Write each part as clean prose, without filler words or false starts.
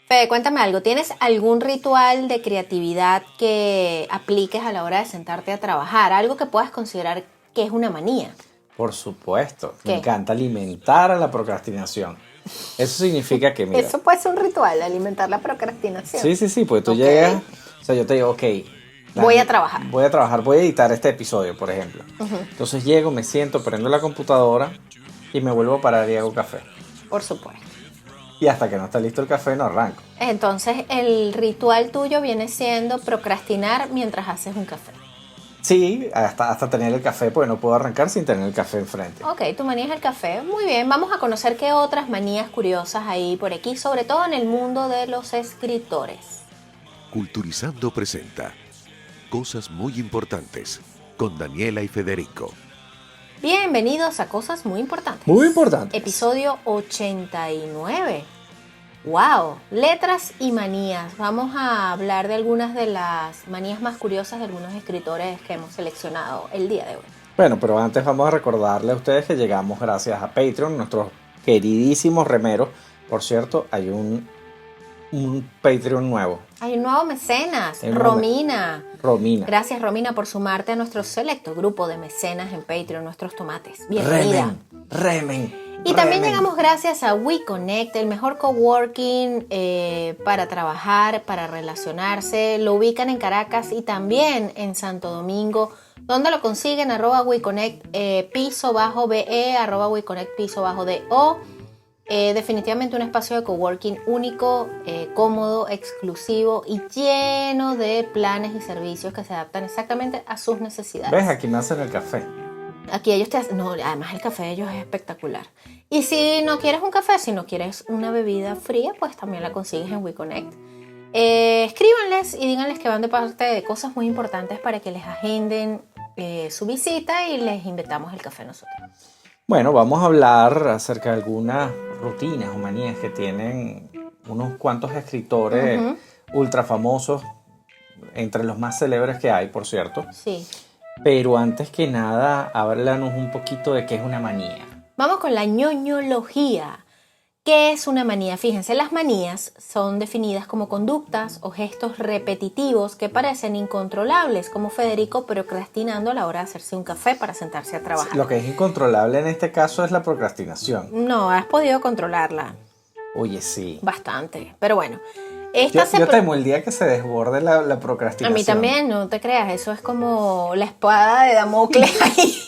Fede, cuéntame algo. ¿Tienes algún ritual de creatividad que apliques a la hora de sentarte a trabajar? Algo que puedas considerar que es una manía. Por supuesto, ¿Qué? me encanta alimentar a la procrastinación. Eso significa que, mira, Eso puede ser un ritual, alimentar la procrastinación. sí, pues tú Ok. llegas, o sea, yo te digo, ok, Voy a trabajar. voy a editar este episodio, por ejemplo. Entonces llego, me siento, prendo la computadora y me vuelvo a parar y hago café. Por supuesto. Y hasta que no está listo el café no arranco. Entonces, el ritual tuyo viene siendo procrastinar mientras haces un café. Sí, hasta tener el café, pues no puedo arrancar sin tener el café enfrente. Ok, tu manía es el café. Muy bien, vamos a conocer qué otras manías curiosas hay por aquí, sobre todo en el mundo de los escritores. Culturizando presenta Cosas muy importantes con Daniela y Federico. Bienvenidos a Cosas Muy Importantes. Muy importante. Episodio 89. ¡Wow! Letras y manías. Vamos a hablar de algunas de las manías más curiosas de algunos escritores que hemos seleccionado el día de hoy. Bueno, pero antes vamos a recordarle a ustedes que llegamos gracias a Patreon, nuestros queridísimos remeros. Por cierto, hay un Patreon nuevo. Hay un nuevo mecenas, Hay un nuevo Romina. Romina. Gracias, Romina, por sumarte a nuestro selecto grupo de mecenas en Patreon, nuestros tomates. Bienvenida. Remen. Y también llegamos gracias a WeConnect, el mejor coworking para trabajar, para relacionarse. Lo ubican en Caracas y también en Santo Domingo. ¿Dónde lo consiguen? @WeConnect _BE, @WeConnect _DO. Definitivamente un espacio de coworking único, cómodo, exclusivo y lleno de planes y servicios que se adaptan exactamente a sus necesidades. ¿Ves? Aquí me hacen el café. Aquí ellos te hacen... No, además el café de ellos es espectacular. Y si no quieres un café, si no quieres una bebida fría, pues también la consigues en WeConnect. Escríbanles y díganles que van de parte de Cosas Muy Importantes para que les agenden su visita y les invitamos el café nosotros. Bueno, vamos a hablar acerca de algunas rutinas o manías que tienen unos cuantos escritores ultra famosos, entre los más célebres que hay, por cierto. Sí. Pero antes que nada, háblanos un poquito de qué es una manía. Vamos con la ñoñología. ¿Qué es una manía? Fíjense, las manías son definidas como conductas o gestos repetitivos que parecen incontrolables, como Federico procrastinando a la hora de hacerse un café para sentarse a trabajar. Lo que es incontrolable en este caso es la procrastinación. No, has podido controlarla Oye, sí. bastante, pero bueno. Yo temo el día que se desborde la procrastinación. A mí también, no te creas, eso es como la espada de Damocles ahí.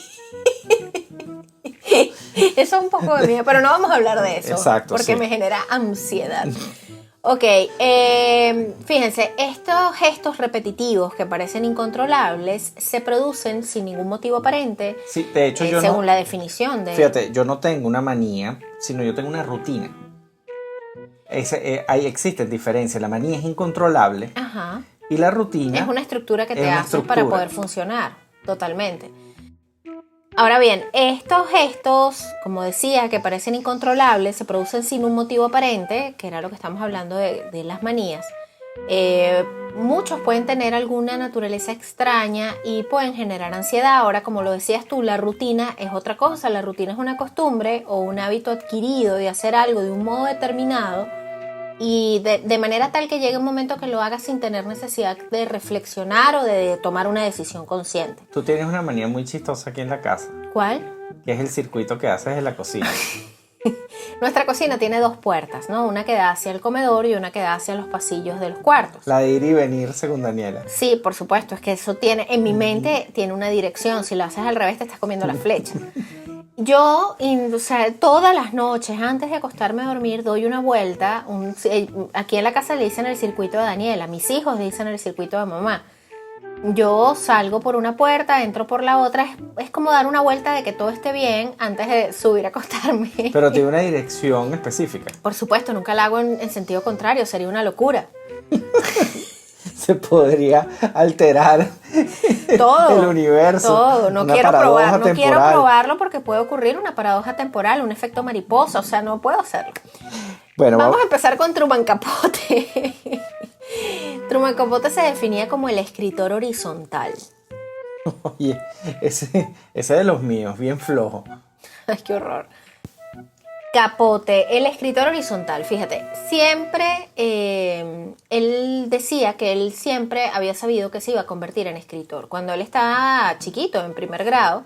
Eso es un poco de miedo, pero no vamos a hablar de eso. Exacto, porque sí. me genera ansiedad. Ok, fíjense, estos gestos repetitivos que parecen incontrolables se producen sin ningún motivo aparente. Sí, de hecho yo según no... la definición de... Fíjate, yo no tengo una manía, sino yo tengo una rutina. Ahí existen diferencias. La manía es incontrolable Ajá. y la rutina Es una estructura que es te una haces para estructura. poder funcionar, totalmente. Ahora bien, estos gestos, como decía, que parecen incontrolables, se producen sin un motivo aparente, que era lo que estamos hablando de las manías. Muchos pueden tener alguna naturaleza extraña y pueden generar ansiedad. Ahora, como lo decías tú, la rutina es otra cosa. La rutina es una costumbre o un hábito adquirido de hacer algo de un modo determinado y de manera tal que llegue un momento que lo hagas sin tener necesidad de reflexionar o de tomar una decisión consciente. Tú tienes una manía muy chistosa aquí en la casa, ¿Cuál? que es el circuito que haces en la cocina. Nuestra cocina tiene dos puertas, ¿no? Una que da hacia el comedor y una que da hacia los pasillos de los cuartos. La de ir y venir, según Daniela. Sí, por supuesto, es que eso tiene, en mi mente tiene una dirección. Si lo haces al revés te estás comiendo la flecha. Yo, o sea, todas las noches antes de acostarme a dormir doy una vuelta. Aquí en la casa le dicen el circuito de Daniela, mis hijos le dicen el circuito de mamá. Yo salgo por una puerta, entro por la otra. Es como dar una vuelta de que todo esté bien antes de subir a acostarme. Pero tiene una dirección específica. Por supuesto, nunca la hago en sentido contrario, sería una locura. Se podría alterar Todo, el universo. todo. No una quiero paradoja no quiero temporal. probarlo porque puede ocurrir una paradoja temporal, un efecto mariposa, o sea, no puedo hacerlo. Bueno, Vamos a empezar con Truman Capote. Truman Capote se definía como el escritor horizontal. Oye, ese de los míos, bien flojo. Ay, qué horror. Capote, el escritor horizontal, fíjate, siempre él decía que él siempre había sabido que se iba a convertir en escritor. Cuando él estaba chiquito, en primer grado,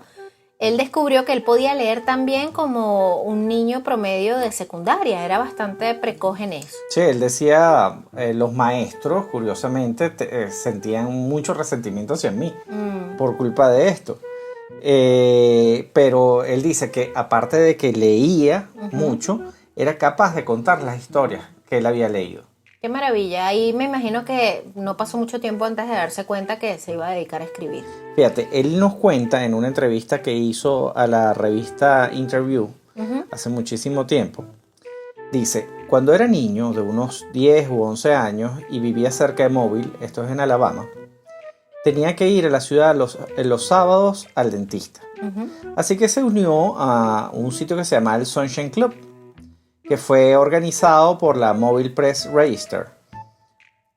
él descubrió que él podía leer tan bien como un niño promedio de secundaria, era bastante precoz en eso. Sí, él decía, los maestros, curiosamente, sentían mucho resentimiento hacia mí por culpa de esto. Pero él dice que aparte de que leía mucho, era capaz de contar las historias que él había leído. Qué maravilla. Ahí me imagino que no pasó mucho tiempo antes de darse cuenta que se iba a dedicar a escribir. Fíjate, él nos cuenta en una entrevista que hizo a la revista Interview hace muchísimo tiempo. Dice, cuando era niño de unos 10 u 11 años y vivía cerca de Mobile, esto es en Alabama, tenía que ir a la ciudad los sábados al dentista. Así que se unió a un sitio que se llama el Sunshine Club, que fue organizado por la Mobile Press Register.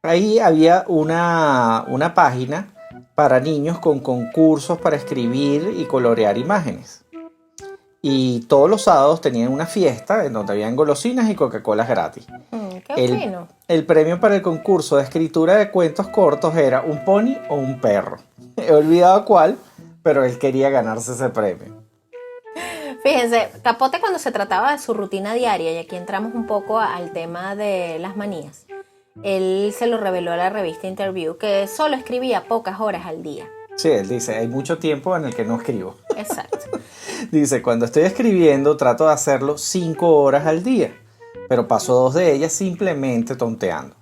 Ahí había una página para niños con concursos para escribir y colorear imágenes. Y todos los sábados tenían una fiesta en donde habían golosinas y Coca-Colas gratis. Qué fino. El premio para el concurso de escritura de cuentos cortos era un pony o un perro. He olvidado cuál, pero él quería ganarse ese premio. Fíjense, Capote cuando se trataba de su rutina diaria, y aquí entramos un poco al tema de las manías, él se lo reveló a la revista Interview que solo escribía pocas horas al día. Sí, él dice, hay mucho tiempo en el que no escribo. Exacto. Dice, cuando estoy escribiendo trato de hacerlo 5 horas al día, pero paso 2 de ellas simplemente tonteando.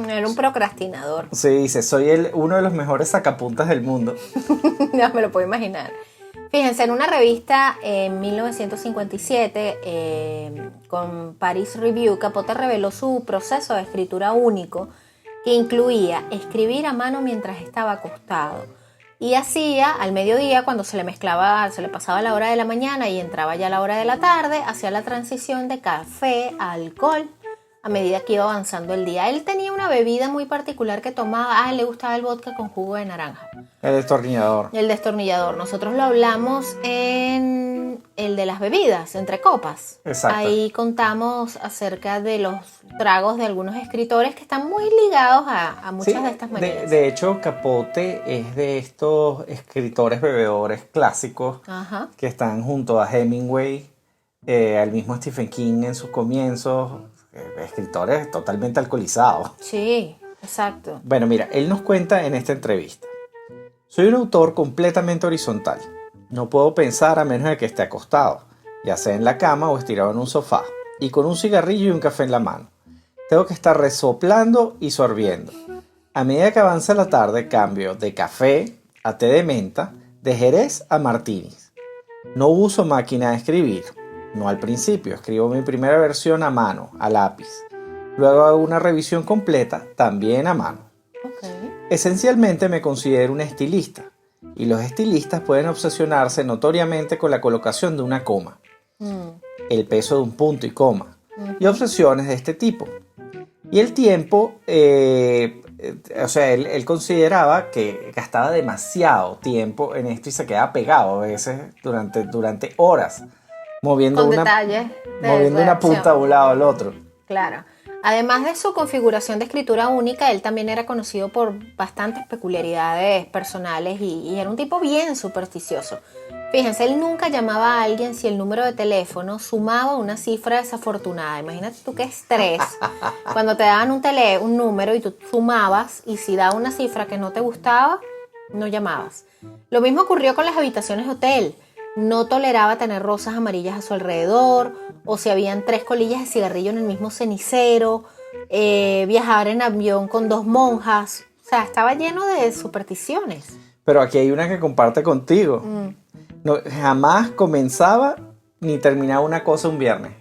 Era un procrastinador. Sí, dice, soy uno de los mejores sacapuntas del mundo. Ya me lo puedo imaginar. Fíjense, en una revista en 1957, con Paris Review, Capote reveló su proceso de escritura único, que incluía escribir a mano mientras estaba acostado. Y hacía, al mediodía, cuando se le pasaba la hora de la mañana y entraba ya la hora de la tarde, hacía la transición de café a alcohol a medida que iba avanzando el día. Él tenía una bebida muy particular que tomaba. A él le gustaba el vodka con jugo de naranja. El destornillador. El destornillador. Nosotros lo hablamos en el de las bebidas, entre copas. Exacto. Ahí contamos acerca de los tragos de algunos escritores que están muy ligados a muchas de estas maneras. De hecho, Capote es de estos escritores bebedores clásicos que están junto a Hemingway, al mismo Stephen King en sus comienzos, escritores totalmente alcoholizados. Sí, exacto. Bueno, mira, él nos cuenta en esta entrevista. Soy un autor completamente horizontal. No puedo pensar a menos de que esté acostado, ya sea en la cama o estirado en un sofá, y con un cigarrillo y un café en la mano. Tengo que estar resoplando y sorbiendo. A medida que avanza la tarde, cambio de café a té de menta, de Jerez a martinis. No uso máquina de escribir. No al principio, escribo mi primera versión a mano, a lápiz. Luego hago una revisión completa, también a mano. Okay. Esencialmente me considero un estilista, y los estilistas pueden obsesionarse notoriamente con la colocación de una coma, el peso de un punto y coma, y obsesiones de este tipo. Y el tiempo, él consideraba que gastaba demasiado tiempo en esto y se quedaba pegado a veces durante horas, moviendo una punta de un lado al otro. Claro. Además de su configuración de escritura única, él también era conocido por bastantes peculiaridades personales y era un tipo bien supersticioso. Fíjense, él nunca llamaba a alguien si el número de teléfono sumaba una cifra desafortunada. Imagínate tú qué estrés cuando te daban un número y tú sumabas y si daba una cifra que no te gustaba, no llamabas. Lo mismo ocurrió con las habitaciones de hotel. No toleraba tener rosas amarillas a su alrededor, o si habían 3 colillas de cigarrillo en el mismo cenicero, viajar en avión con 2 monjas. O sea, estaba lleno de supersticiones. Pero aquí hay una que comparte contigo. No, jamás comenzaba ni terminaba una cosa un viernes.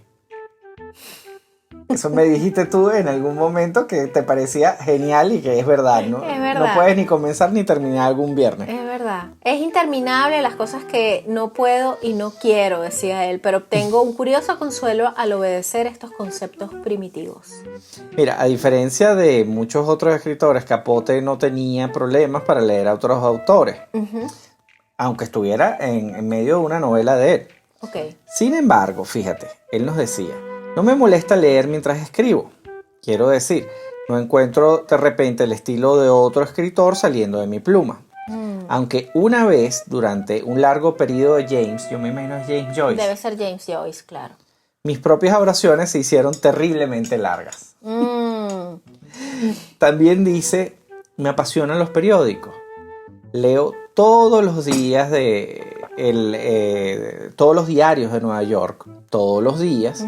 Eso me dijiste tú en algún momento que te parecía genial y que es verdad, ¿no? Es verdad. No puedes ni comenzar ni terminar algún viernes. Es verdad. Es interminable las cosas que no puedo y no quiero, decía él, pero obtengo un curioso consuelo al obedecer estos conceptos primitivos. Mira, a diferencia de muchos otros escritores, Capote no tenía problemas para leer a otros autores, aunque estuviera en medio de una novela de él. Ok. Sin embargo, fíjate, él nos decía, no me molesta leer mientras escribo. Quiero decir, no encuentro de repente el estilo de otro escritor saliendo de mi pluma. Aunque una vez, durante un largo periodo de James, yo me imagino es James Joyce, Debe ser James Joyce, claro. mis propias oraciones se hicieron terriblemente largas. También dice, me apasionan los periódicos. Leo todos los días todos los diarios de Nueva York, todos los días,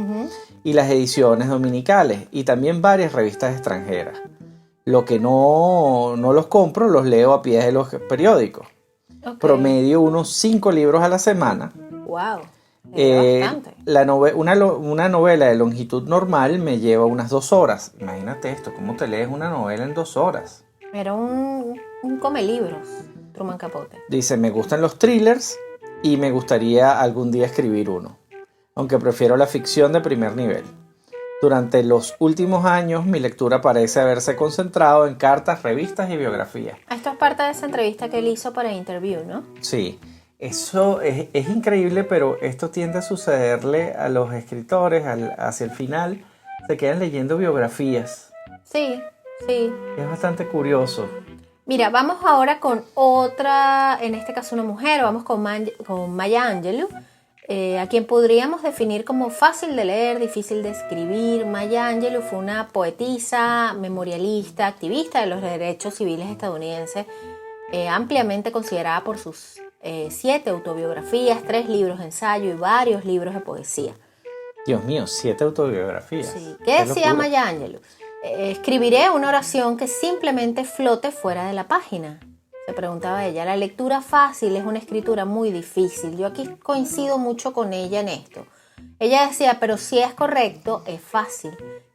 y las ediciones dominicales, y también varias revistas extranjeras. Lo que no los compro, los leo a pie de los periódicos. Okay. Promedio unos 5 libros a la semana. Wow. Bastante. Una novela de longitud normal me lleva unas 2 horas. Imagínate esto, ¿cómo te lees una novela en 2 horas? Era un come libros, Truman Capote. Dice, me gustan los thrillers y me gustaría algún día escribir uno, aunque prefiero la ficción de primer nivel. Durante los últimos años, mi lectura parece haberse concentrado en cartas, revistas y biografías. Esto es parte de esa entrevista que él hizo para Interview, ¿no? Sí, eso es increíble, pero esto tiende a sucederle a los escritores hacia el final. Se quedan leyendo biografías. Sí, sí. Es bastante curioso. Mira, vamos ahora con otra, en este caso una mujer, vamos con Maya Angelou, a quien podríamos definir como fácil de leer, difícil de escribir. Maya Angelou fue una poetisa, memorialista, activista de los derechos civiles estadounidenses, ampliamente considerada por sus 7 autobiografías, 3 libros de ensayo y varios libros de poesía. Dios mío, 7 autobiografías. Sí. ¿Qué decía Maya Angelou? Escribiré una oración que simplemente flote fuera de la página. Se preguntaba ella. La lectura fácil es una escritura muy difícil. Yo aquí coincido mucho con ella en esto. Ella decía, pero si es correcto, es fácil.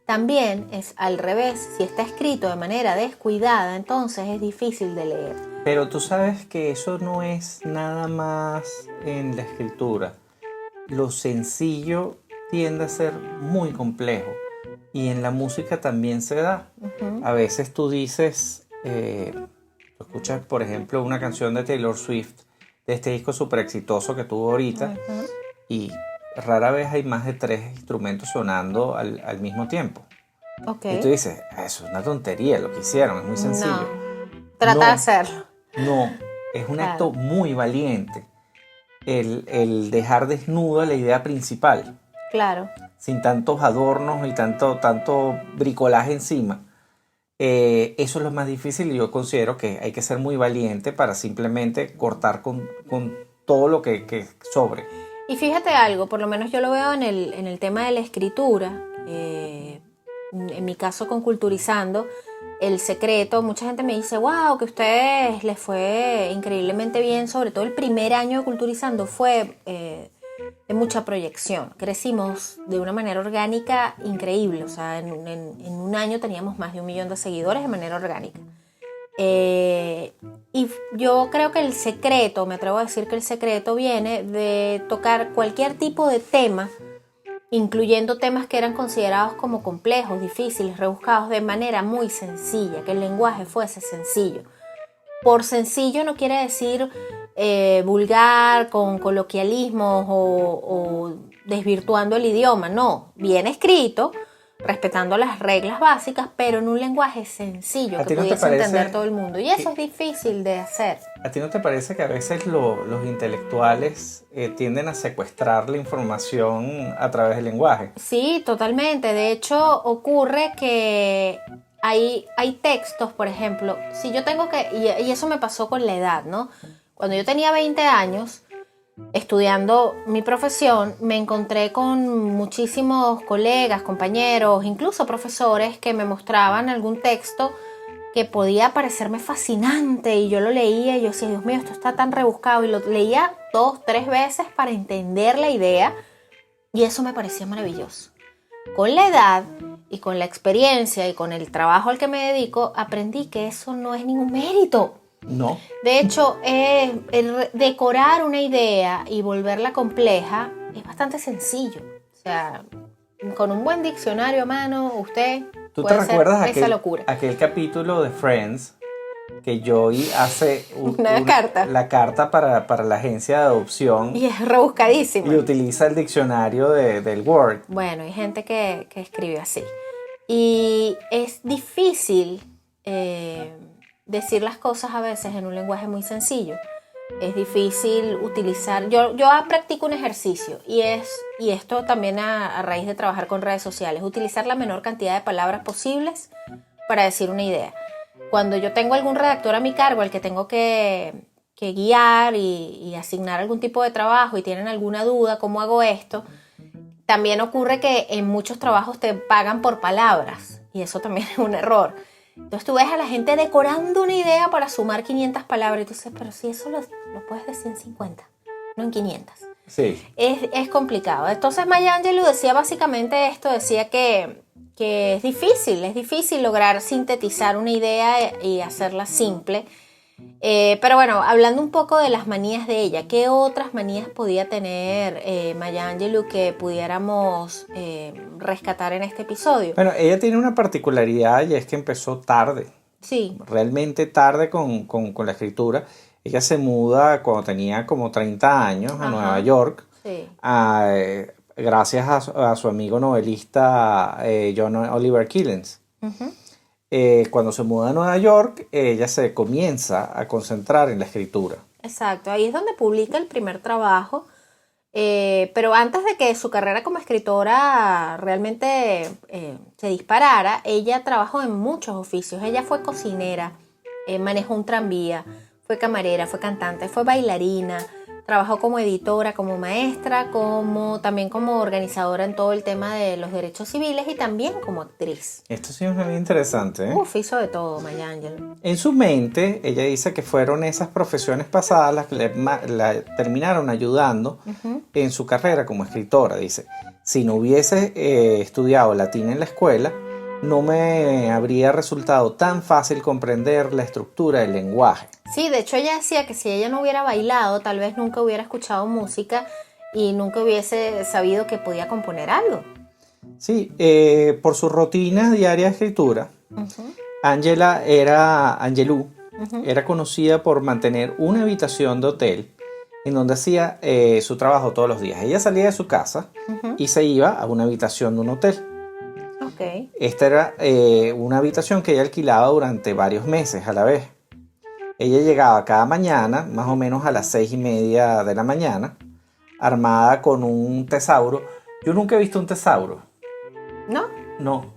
También es al revés. Si está escrito de manera descuidada, entonces es difícil de leer. Pero tú sabes que eso no es nada más en la escritura. Lo sencillo tiende a ser muy complejo. Y en la música también se da. A veces tú dices, escuchas por ejemplo una canción de Taylor Swift, de este disco súper exitoso que tuvo ahorita, y rara vez hay más de 3 instrumentos sonando al mismo tiempo. Okay. Y tú dices, eso es una tontería lo que hicieron, es muy sencillo. No, trata de hacerlo. No, es un acto muy valiente el dejar desnuda la idea principal. Claro. Sin tantos adornos y tanto bricolaje encima. Eso es lo más difícil y yo considero que hay que ser muy valiente para simplemente cortar con todo lo que sobre. Y fíjate algo, por lo menos yo lo veo en el tema de la escritura, en mi caso con Culturizando, El Secreto, mucha gente me dice, wow, que a ustedes les fue increíblemente bien, sobre todo el primer año de Culturizando fue de mucha proyección. Crecimos de una manera orgánica increíble, o sea, en un año teníamos más de 1 millón de seguidores de manera orgánica. Y yo creo que el secreto, me atrevo a decir que el secreto viene de tocar cualquier tipo de tema, incluyendo temas que eran considerados como complejos, difíciles, rebuscados, de manera muy sencilla, que el lenguaje fuese sencillo. Por sencillo no quiere decir vulgar, con coloquialismos o desvirtuando el idioma, no, bien escrito, respetando las reglas básicas, pero en un lenguaje sencillo que pudiese entender todo el mundo, y eso es difícil de hacer. ¿A ti no te parece que a veces los intelectuales tienden a secuestrar la información a través del lenguaje? Sí, totalmente. De hecho, ocurre que hay textos, por ejemplo, si yo tengo que, y eso me pasó con la edad, ¿no? Cuando yo tenía 20 años, estudiando mi profesión, me encontré con muchísimos colegas, compañeros, incluso profesores que me mostraban algún texto que podía parecerme fascinante y yo lo leía y yo decía, Dios mío, esto está tan rebuscado, y lo leía 2, 3 veces para entender la idea y eso me parecía maravilloso. Con la edad y con la experiencia y con el trabajo al que me dedico, aprendí que eso no es ningún mérito. No. De hecho, el decorar una idea y volverla compleja es bastante sencillo. O sea, con un buen diccionario a mano, usted ¿Tú puede te recuerdas hacer esa locura. aquel capítulo de Friends que Joy hace Una carta. la carta para la agencia de adopción Y es rebuscadísimo. y utiliza el diccionario del Word. Bueno, hay gente que escribe así. Y es difícil decir las cosas a veces en un lenguaje muy sencillo. Es difícil utilizar. Yo practico un ejercicio y esto también a raíz de trabajar con redes sociales, utilizar la menor cantidad de palabras posibles para decir una idea. Cuando yo tengo algún redactor a mi cargo al que tengo que guiar y asignar algún tipo de trabajo y tienen alguna duda, ¿cómo hago esto? También ocurre que en muchos trabajos te pagan por palabras y eso también es un error. Entonces tú ves a la gente decorando una idea para sumar 500 palabras y tú dices, pero si eso lo puedes decir en 50, no en 500. Sí. Es complicado. Entonces Maya Angelou decía básicamente esto, decía que es difícil lograr sintetizar una idea y hacerla simple. Pero bueno, hablando un poco de las manías de ella, ¿qué otras manías podía tener Maya Angelou que pudiéramos rescatar en este episodio? Bueno, ella tiene una particularidad y es que empezó tarde, Sí. realmente tarde con la escritura. Ella se muda cuando tenía como 30 años a Ajá. Nueva York, Sí. gracias a su amigo novelista John Oliver Killens. Uh-huh. Cuando se muda a Nueva York, ella se comienza a concentrar en la escritura. Exacto, ahí es donde publica el primer trabajo, pero antes de que su carrera como escritora realmente se disparara, ella trabajó en muchos oficios. Ella fue cocinera, manejó un tranvía, fue camarera, fue cantante, fue bailarina, trabajó como editora, como maestra, también como organizadora en todo el tema de los derechos civiles y también como actriz. Esto sí es muy interesante, ¿eh? Uf, hizo de todo Maya Angelou. En su mente, ella dice que fueron esas profesiones pasadas las que la terminaron ayudando Uh-huh. en su carrera como escritora. Dice, si no hubiese estudiado latín en la escuela, no me habría resultado tan fácil comprender la estructura del lenguaje. Sí, de hecho ella decía que si ella no hubiera bailado, tal vez nunca hubiera escuchado música y nunca hubiese sabido que podía componer algo. Sí, por su rutina diaria de escritura, Uh-huh. Angelou Uh-huh. era conocida por mantener una habitación de hotel en donde hacía su trabajo todos los días. Ella salía de su casa Uh-huh. y se iba a una habitación de un hotel. Ok. Esta era una habitación que ella alquilaba durante varios meses a la vez. Ella llegaba cada mañana, más o menos a las 6:30 de la mañana, armada con un tesauro. Yo nunca he visto un tesauro. ¿No? No.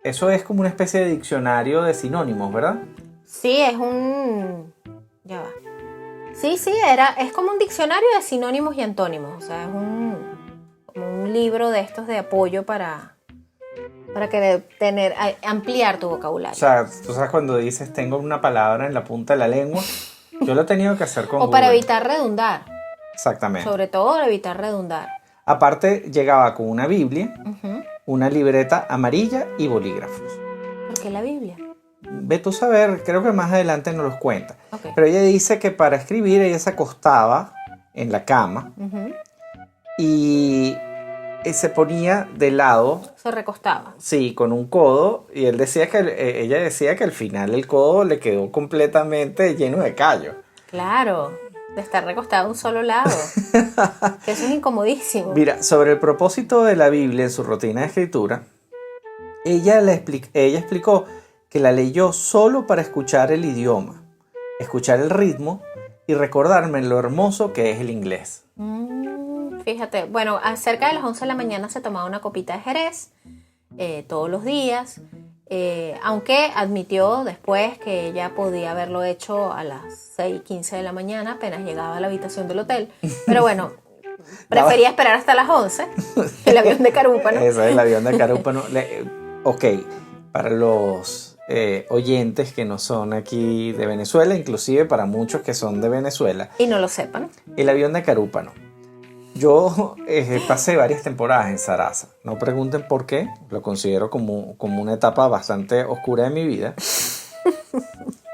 Eso es como una especie de diccionario de sinónimos, ¿verdad? Sí, es un... Ya va. Sí, es como un diccionario de sinónimos y antónimos. O sea, es como un libro de estos de apoyo para ampliar tu O vocabulario. sea, tú sabes cuando dices tengo una palabra en la punta de la lengua, yo lo he tenido que hacer con O para Google. evitar redundar. Exactamente. Sobre todo para evitar redundar. Aparte, llegaba con una Biblia, Uh-huh. una libreta amarilla y bolígrafos. ¿Por qué la Biblia? Ve tú a saber, creo que más adelante nos los cuenta. Ok. Pero ella dice que para escribir ella se acostaba en la cama Uh-huh. y se ponía de lado, Se recostaba. sí, con un codo, y ella decía que al final el codo le quedó completamente lleno de callo. Claro, de estar recostado a un solo lado. Que eso es incomodísimo. Mira, sobre el propósito de la Biblia en su rutina de escritura, ella explicó que la leyó solo para escuchar el idioma, escuchar el ritmo y recordarme lo hermoso que es el inglés. Fíjate, bueno, cerca de las 11 de la mañana se tomaba una copita de Jerez todos los días, aunque admitió después que ella podía haberlo hecho a las 6:15 de la mañana, apenas llegaba a la habitación del hotel. Pero bueno, prefería esperar hasta las 11, el avión de Carúpano. Ese es el avión de Carúpano. Ok, para los oyentes que no son aquí de Venezuela, inclusive para muchos que son de Venezuela, Y no lo sepan. el avión de Carúpano. Yo pasé varias temporadas en Sarasa. No pregunten por qué, lo considero como una etapa bastante oscura de mi vida.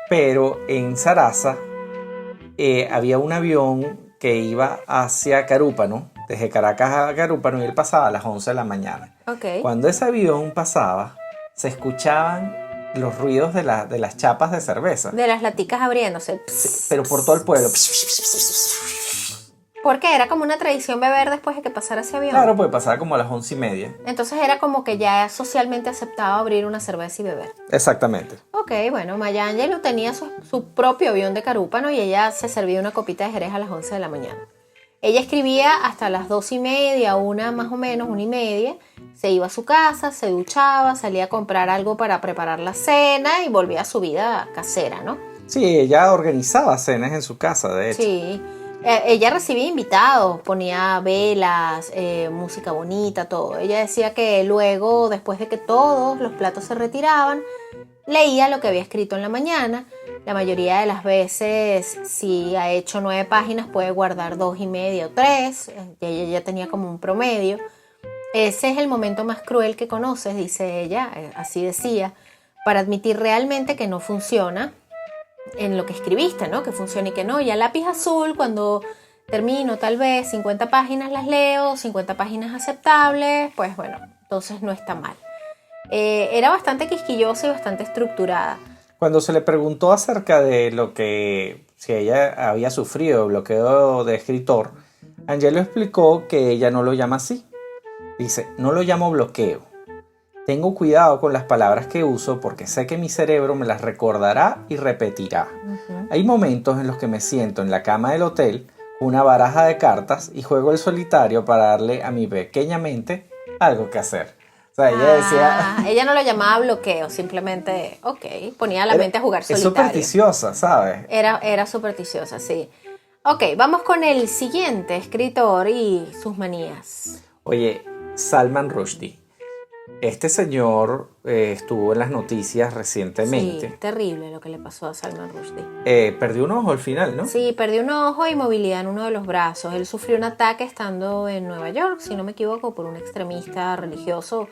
Pero en Sarasa había un avión que iba hacia Carúpano, desde Caracas a Carúpano, y él pasaba a las 11 de la mañana. Ok. Cuando ese avión pasaba, se escuchaban los ruidos de las chapas de cerveza. De las laticas abriéndose. Sí, pero por todo el pueblo. Porque era como una tradición beber después de que pasara ese avión. Claro, puede pasar como a las 11:30. Entonces era como que ya socialmente aceptado abrir una cerveza y beber. Exactamente. Ok, bueno, Maya Angelou tenía su propio avión de carúpano y ella se servía una copita de jerez a las 11 de la mañana. Ella escribía hasta las 2:30, una más o menos, 1:30. Se iba a su casa, se duchaba, salía a comprar algo para preparar la cena y volvía a su vida casera, ¿no? Sí, ella organizaba cenas en su casa, de hecho. Sí. Ella recibía invitados, ponía velas, música bonita, todo. Ella decía que luego, después de que todos los platos se retiraban, leía lo que había escrito en la mañana. La mayoría de las veces, si ha hecho 9 páginas, puede guardar 2:30 o 3. Ella ya tenía como un promedio. Ese es el momento más cruel que conoces, dice ella, así decía, para admitir realmente que no funciona en lo que escribiste, ¿no? Que funciona y que no. Ya lápiz azul, cuando termino tal vez 50 páginas las leo, 50 páginas aceptables, pues bueno, entonces no está mal. Era bastante quisquillosa y bastante estructurada. Cuando se le preguntó acerca de si ella había sufrido bloqueo de escritor, Angelou explicó que ella no lo llama así. Dice, no lo llamo bloqueo. Tengo cuidado con las palabras que uso porque sé que mi cerebro me las recordará y repetirá. Hay momentos en los que me siento en la cama del hotel con una baraja de cartas y juego el solitario para darle a mi pequeña mente algo que hacer. O sea, ella decía... Ella no lo llamaba bloqueo, simplemente, ponía la mente a jugar solitario. Es supersticiosa, ¿sabes? Era supersticiosa, sí. Ok, vamos con el siguiente escritor y sus manías. Oye, Salman Rushdie. Este señor estuvo en las noticias recientemente. Sí, terrible lo que le pasó a Salman Rushdie. Perdió un ojo al final, ¿no? Sí, perdió un ojo y movilidad en uno de los brazos. Él sufrió un ataque estando en Nueva York, si no me equivoco, por un extremista religioso.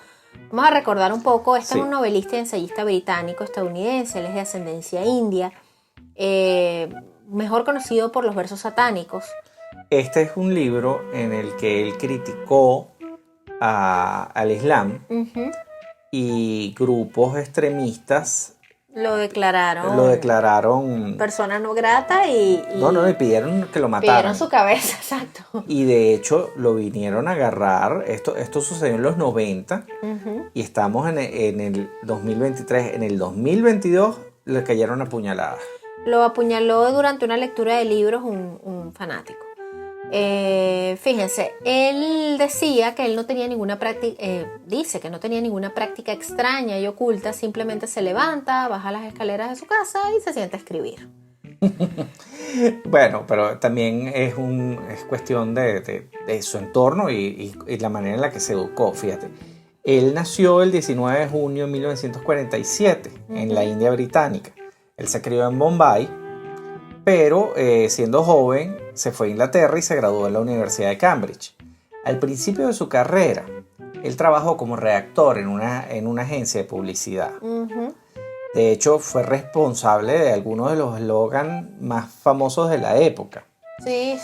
Vamos a recordar un poco, este es un novelista y ensayista británico estadounidense, él es de ascendencia india, mejor conocido por los versos satánicos. Este es un libro en el que él criticó al Islam y grupos extremistas lo declararon persona no grata y pidieron que lo mataran. Pidieron su cabeza, exacto. Y de hecho lo vinieron a agarrar. Esto sucedió en los 90 y estamos en el 2023. En el 2022 le cayeron a puñaladas. Lo apuñaló durante una lectura de libros un fanático. Fíjense, él decía que él no tenía ninguna práctica, dice que no tenía ninguna práctica extraña y oculta, simplemente se levanta, baja las escaleras de su casa y se sienta a escribir. Bueno, pero también es cuestión de su entorno y la manera en la que se educó, fíjate. Él nació el 19 de junio de 1947 en la India británica. Él se crió en Bombay, pero siendo joven se fue a Inglaterra y se graduó en la Universidad de Cambridge. Al principio de su carrera, él trabajó como redactor en una agencia de publicidad. De hecho, fue responsable de algunos de los eslogans más famosos de la época. Sí.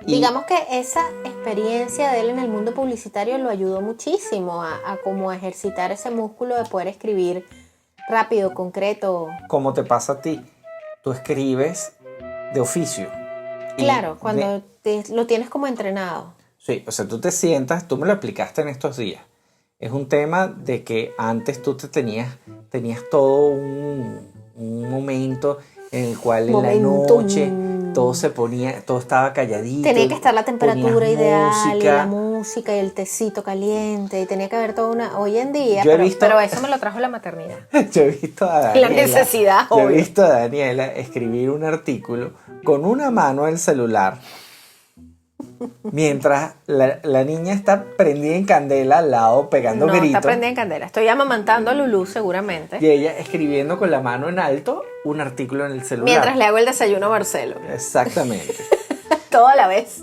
Digamos que esa experiencia de él en el mundo publicitario lo ayudó muchísimo a como ejercitar ese músculo de poder escribir rápido, concreto. Como te pasa a ti, tú escribes de oficio. Claro, cuando lo tienes como entrenado. Sí, o sea, tú te sientas, tú me lo explicaste en estos días. Es un tema de que antes tú tenías todo un momento en el cual en la noche todo estaba calladito. Tenía que estar la temperatura ideal música. Y la música y el tecito caliente y tenía que haber toda una... Hoy en día, pero eso me lo trajo la maternidad. Yo he visto a Daniela, la necesidad, yo he obvio. visto a Daniela escribir un artículo con una mano en el celular mientras la niña está prendida en candela al lado pegando gritos. No, está prendida en candela. Estoy amamantando a Lulú seguramente. Y ella escribiendo con la mano en alto un artículo en el celular. Mientras le hago el desayuno a Marcelo. Exactamente. Todo a la vez.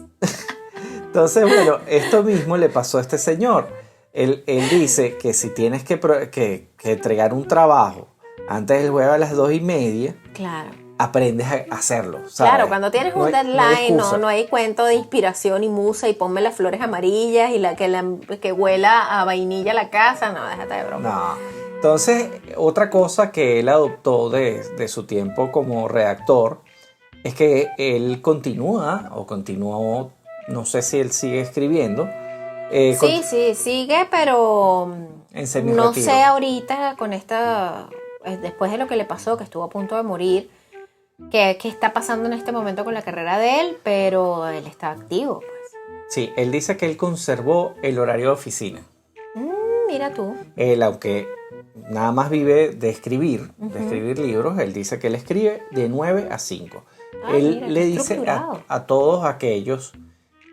Entonces, bueno, esto mismo le pasó a este señor. Él dice que si tienes que entregar un trabajo antes del jueves a las 2:30, claro, aprendes a hacerlo, ¿sabes? Claro, cuando tienes un deadline, no hay cuento de inspiración y musa y ponme las flores amarillas y que huela a vainilla la casa, no, déjate de broma. No. Entonces, otra cosa que él adoptó de su tiempo como redactor es que él continuó, no sé si él sigue escribiendo. Sí, sigue, pero En no semirretiro. sé ahorita con esta, después de lo que le pasó, que estuvo a punto de morir, qué está pasando en este momento con la carrera de él, pero él está activo, pues. Sí, él dice que él conservó el horario de oficina. Mira tú. Él, aunque nada más vive de escribir libros, él dice que él escribe de 9 a 5. Él mira, le qué dice estructurado. a todos aquellos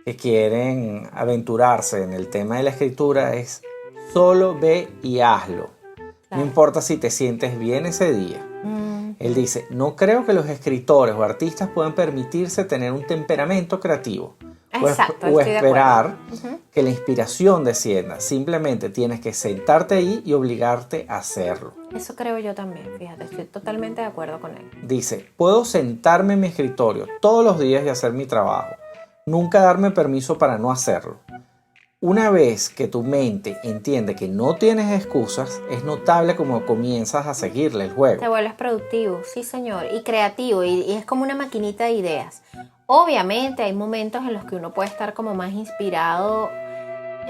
que quieren aventurarse en el tema de la escritura es solo ve y hazlo. No Claro. importa si te sientes bien ese día. Él dice, no creo que los escritores o artistas puedan permitirse tener un temperamento creativo Exacto, o estoy de esperar acuerdo. que la inspiración descienda. Simplemente tienes que sentarte ahí y obligarte a hacerlo. Eso creo yo también, fíjate, estoy totalmente de acuerdo con él. Dice, puedo sentarme en mi escritorio todos los días y hacer mi trabajo. Nunca darme permiso para no hacerlo. Una vez que tu mente entiende que no tienes excusas, es notable como comienzas a seguirle el Te juego. vuelves productivo, sí señor, y creativo, y es como una maquinita de ideas. Obviamente hay momentos en los que uno puede estar como más inspirado.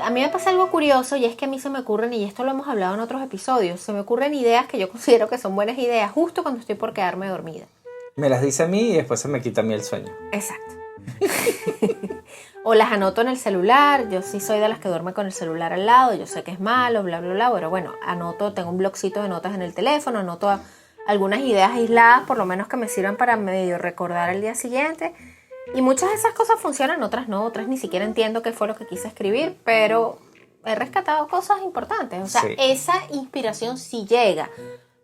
A mí me pasa algo curioso y es que a mí se me ocurren, y esto lo hemos hablado en otros episodios, se me ocurren ideas que yo considero que son buenas ideas justo cuando estoy por quedarme dormida. Me las dice a mí y después se me quita a mí el sueño. Exacto. O las anoto en el celular, yo sí soy de las que duerme con el celular al lado, yo sé que es malo, bla, bla, bla, pero bueno, anoto, tengo un blogcito de notas en el teléfono, anoto algunas ideas aisladas, por lo menos que me sirvan para medio recordar el día siguiente. Y muchas de esas cosas funcionan, otras no, otras ni siquiera entiendo qué fue lo que quise escribir, pero he rescatado cosas importantes. O sea, Sí. esa inspiración sí llega.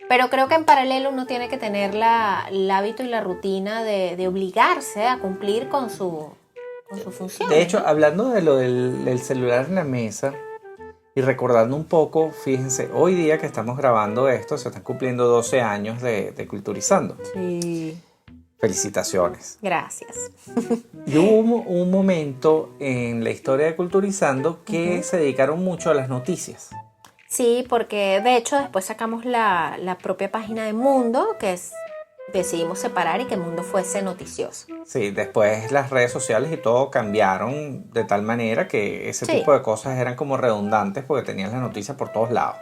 Pero creo que en paralelo uno tiene que tener el hábito y la rutina de obligarse a cumplir con su función. De hecho, hablando de lo del celular en la mesa y recordando un poco, fíjense, hoy día que estamos grabando esto, se están cumpliendo 12 años de Culturizando. Sí. Felicitaciones. Gracias. Y hubo un momento en la historia de Culturizando que se dedicaron mucho a las noticias. Sí, porque de hecho después sacamos la propia página de Mundo, decidimos separar y que Mundo fuese noticioso. Sí, después las redes sociales y todo cambiaron de tal manera que ese Sí. tipo de cosas eran como redundantes porque tenías las noticias por todos lados.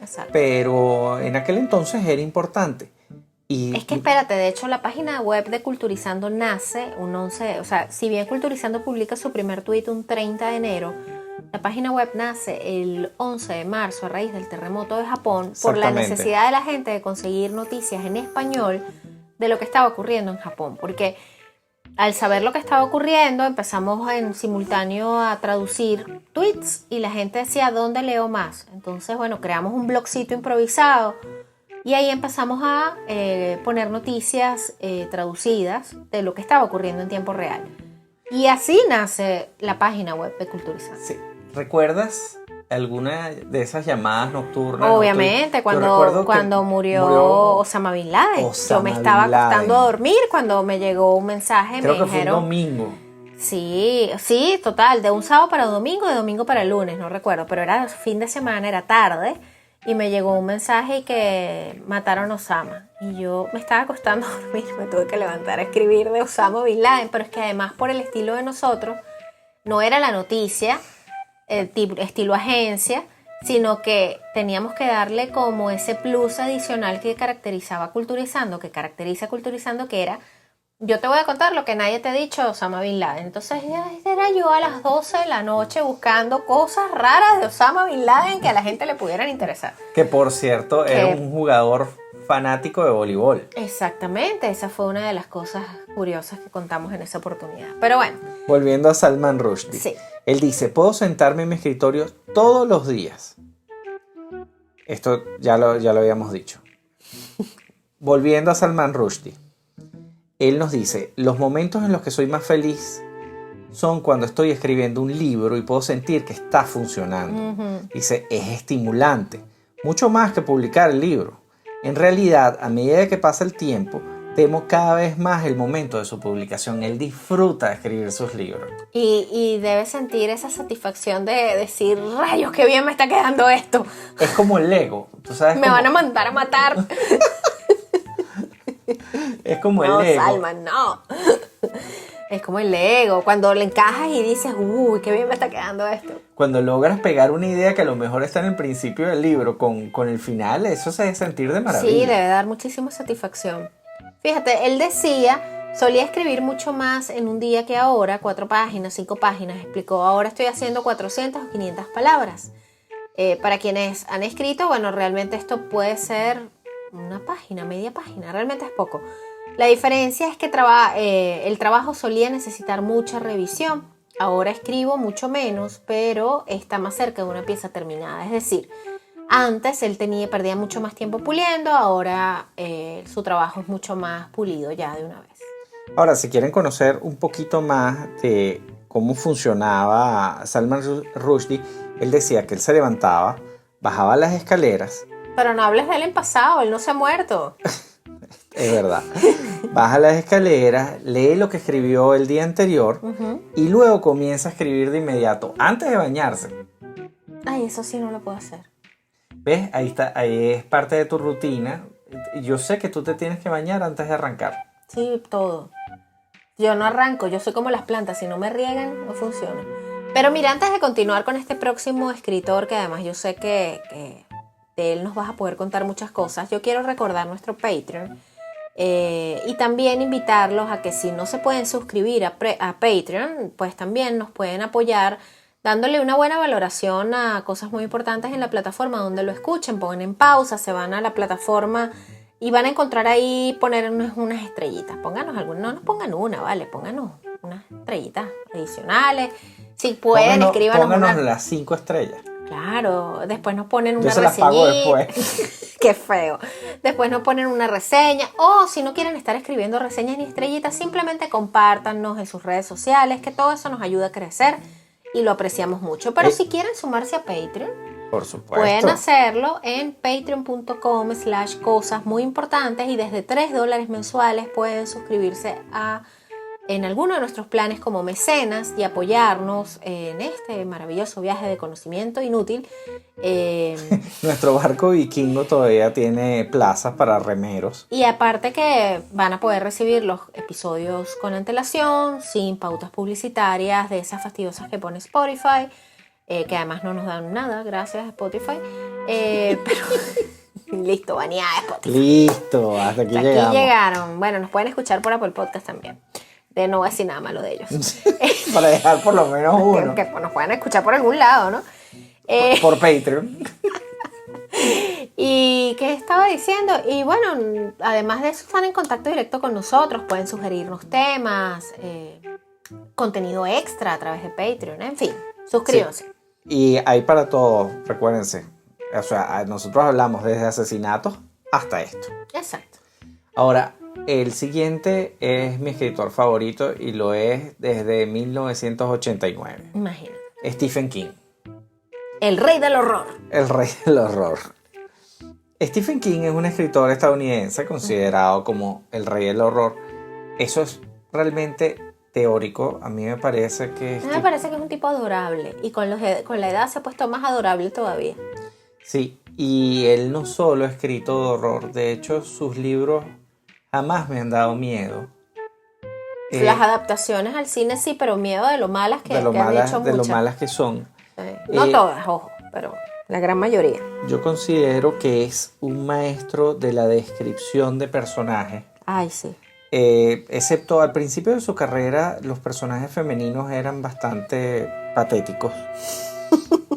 Exacto. Pero en aquel entonces era importante. Y Es que espérate, de hecho la página web de Culturizando nace un 11, o sea, si bien Culturizando publica su primer tuit un 30 de enero, la página web nace el 11 de marzo a raíz del terremoto de Japón por la Exactamente. necesidad de la gente de conseguir noticias en español de lo que estaba ocurriendo en Japón, porque al saber lo que estaba ocurriendo empezamos en simultáneo a traducir tweets y la gente decía, ¿dónde leo más? Entonces, bueno, creamos un blogcito improvisado y ahí empezamos a poner noticias traducidas de lo que estaba ocurriendo en tiempo real. Y así nace la página web de Culturizando. sí, ¿recuerdas alguna de esas llamadas nocturnas? Obviamente, Yo recuerdo que cuando murió Osama Bin Laden. Yo Osama me estaba Bin Laden. acostando a dormir cuando me llegó un mensaje. Creo me que fue un dijeron, domingo. sí, total, de un sábado para domingo, de domingo para lunes, no recuerdo, pero era fin de semana, era tarde, y me llegó un mensaje y que mataron a Osama. Y yo me estaba acostando a dormir, me tuve que levantar a escribir de Osama Bin Laden, pero es que además por el estilo de nosotros, no era la noticia, estilo agencia, sino que teníamos que darle como ese plus adicional que caracteriza a Culturizando, que era, yo te voy a contar lo que nadie te ha dicho de Osama Bin Laden. Entonces era yo a las 12 de la noche buscando cosas raras de Osama Bin Laden que a la gente le pudieran interesar. Que por cierto era Que- un jugador fanático de voleibol. Exactamente, esa fue una de las cosas curiosas que contamos en esa oportunidad. Pero bueno, Volviendo a Salman Rushdie. sí. Él dice, puedo sentarme en mi escritorio todos los días. Esto ya lo habíamos dicho. Volviendo a Salman Rushdie. Él nos dice, los momentos en los que soy más feliz son cuando estoy escribiendo un libro y puedo sentir que está funcionando. Dice, es estimulante, mucho más que publicar el libro. En realidad, a medida que pasa el tiempo, temo cada vez más el momento de su publicación. Él disfruta de escribir sus libros. Y debe sentir esa satisfacción de decir, rayos, qué bien me está quedando esto. Es como el Lego, ¿tú sabes? Me van a mandar a matar. Es como el No, Lego. Salma, no. Es como el Lego, cuando le encajas y dices, uy, qué bien me está quedando esto. Cuando logras pegar una idea que a lo mejor está en el principio del libro con el final, eso se debe sentir de maravilla. Sí, debe dar muchísima satisfacción. Fíjate, él decía, solía escribir mucho más en un día que ahora, 4 páginas, 5 páginas, explicó, ahora estoy haciendo 400 o 500 palabras. Para quienes han escrito, bueno, realmente esto puede ser una página, media página, realmente es poco. La diferencia es que el trabajo solía necesitar mucha revisión. Ahora escribo mucho menos, pero está más cerca de una pieza terminada. Es decir, antes él perdía mucho más tiempo puliendo, ahora su trabajo es mucho más pulido ya de una vez. Ahora, si quieren conocer un poquito más de cómo funcionaba Salman Rushdie, él decía que él se levantaba, bajaba las escaleras. Pero no hables de él en pasado, él no se ha muerto. Es verdad. Baja las escaleras, lee lo que escribió el día anterior y luego comienza a escribir de inmediato, antes de bañarse. Ay, eso sí no lo puedo hacer. ¿Ves? Ahí está, ahí es parte de tu rutina. Yo sé que tú te tienes que bañar antes de arrancar. Sí, todo. Yo no arranco, yo soy como las plantas, si no me riegan, no funciona. Pero mira, antes de continuar con este próximo escritor, que además yo sé que de él nos vas a poder contar muchas cosas, yo quiero recordar nuestro Patreon. Y también invitarlos a que si no se pueden suscribir a Patreon, pues también nos pueden apoyar dándole una buena valoración a cosas muy importantes en la plataforma donde lo escuchen. Pongan en pausa, se van a la plataforma y van a encontrar ahí, ponernos unas estrellitas. Pónganos alguna, no nos pongan una, vale, pónganos unas estrellitas adicionales. Si pueden, escríbanos pónganos las 5 estrellas. Claro, después nos ponen una Yo se las pago reseñita. después. Qué feo. Después nos ponen una reseña. O si no quieren estar escribiendo reseñas ni estrellitas, simplemente compártanos en sus redes sociales, que todo eso nos ayuda a crecer y lo apreciamos mucho. Pero si quieren sumarse a Patreon, por supuesto, pueden hacerlo en patreon.com/cosas muy importantes y desde $3 mensuales pueden suscribirse en alguno de nuestros planes como mecenas y apoyarnos en este maravilloso viaje de conocimiento inútil. Nuestro barco vikingo todavía tiene plazas para remeros. Y aparte que van a poder recibir los episodios con antelación, sin pautas publicitarias de esas fastidiosas que pone Spotify, que además no nos dan nada, gracias a Spotify. Pero listo, baneada Spotify. Listo, hasta aquí llegamos. Llegaron. Bueno, nos pueden escuchar por Apple Podcast también. No voy a decir nada malo de ellos. Para dejar por lo menos uno. Que nos puedan escuchar por algún lado, ¿no? Por Patreon. ¿Y qué estaba diciendo? Y bueno, además de eso están en contacto directo con nosotros, pueden sugerirnos temas, contenido extra a través de Patreon, en fin, suscríbanse. Sí. Y hay para todos, recuérdense. O sea, nosotros hablamos desde asesinatos hasta esto. Exacto. Ahora, el siguiente es mi escritor favorito y lo es desde 1989. Imagínate. Stephen King. El rey del horror. El rey del horror. Stephen King es un escritor estadounidense considerado como el rey del horror. Eso es realmente teórico. A mí me parece que... Me parece que es un tipo adorable y con la edad se ha puesto más adorable todavía. Sí, y él no solo ha escrito de horror, de hecho sus libros jamás me han dado miedo. Las adaptaciones al cine sí, pero miedo de lo malas que han hecho muchas. De lo malas que son. No todas, ojo, pero la gran mayoría. Yo considero que es un maestro de la descripción de personajes. Ay, sí. Excepto al principio de su carrera, los personajes femeninos eran bastante patéticos.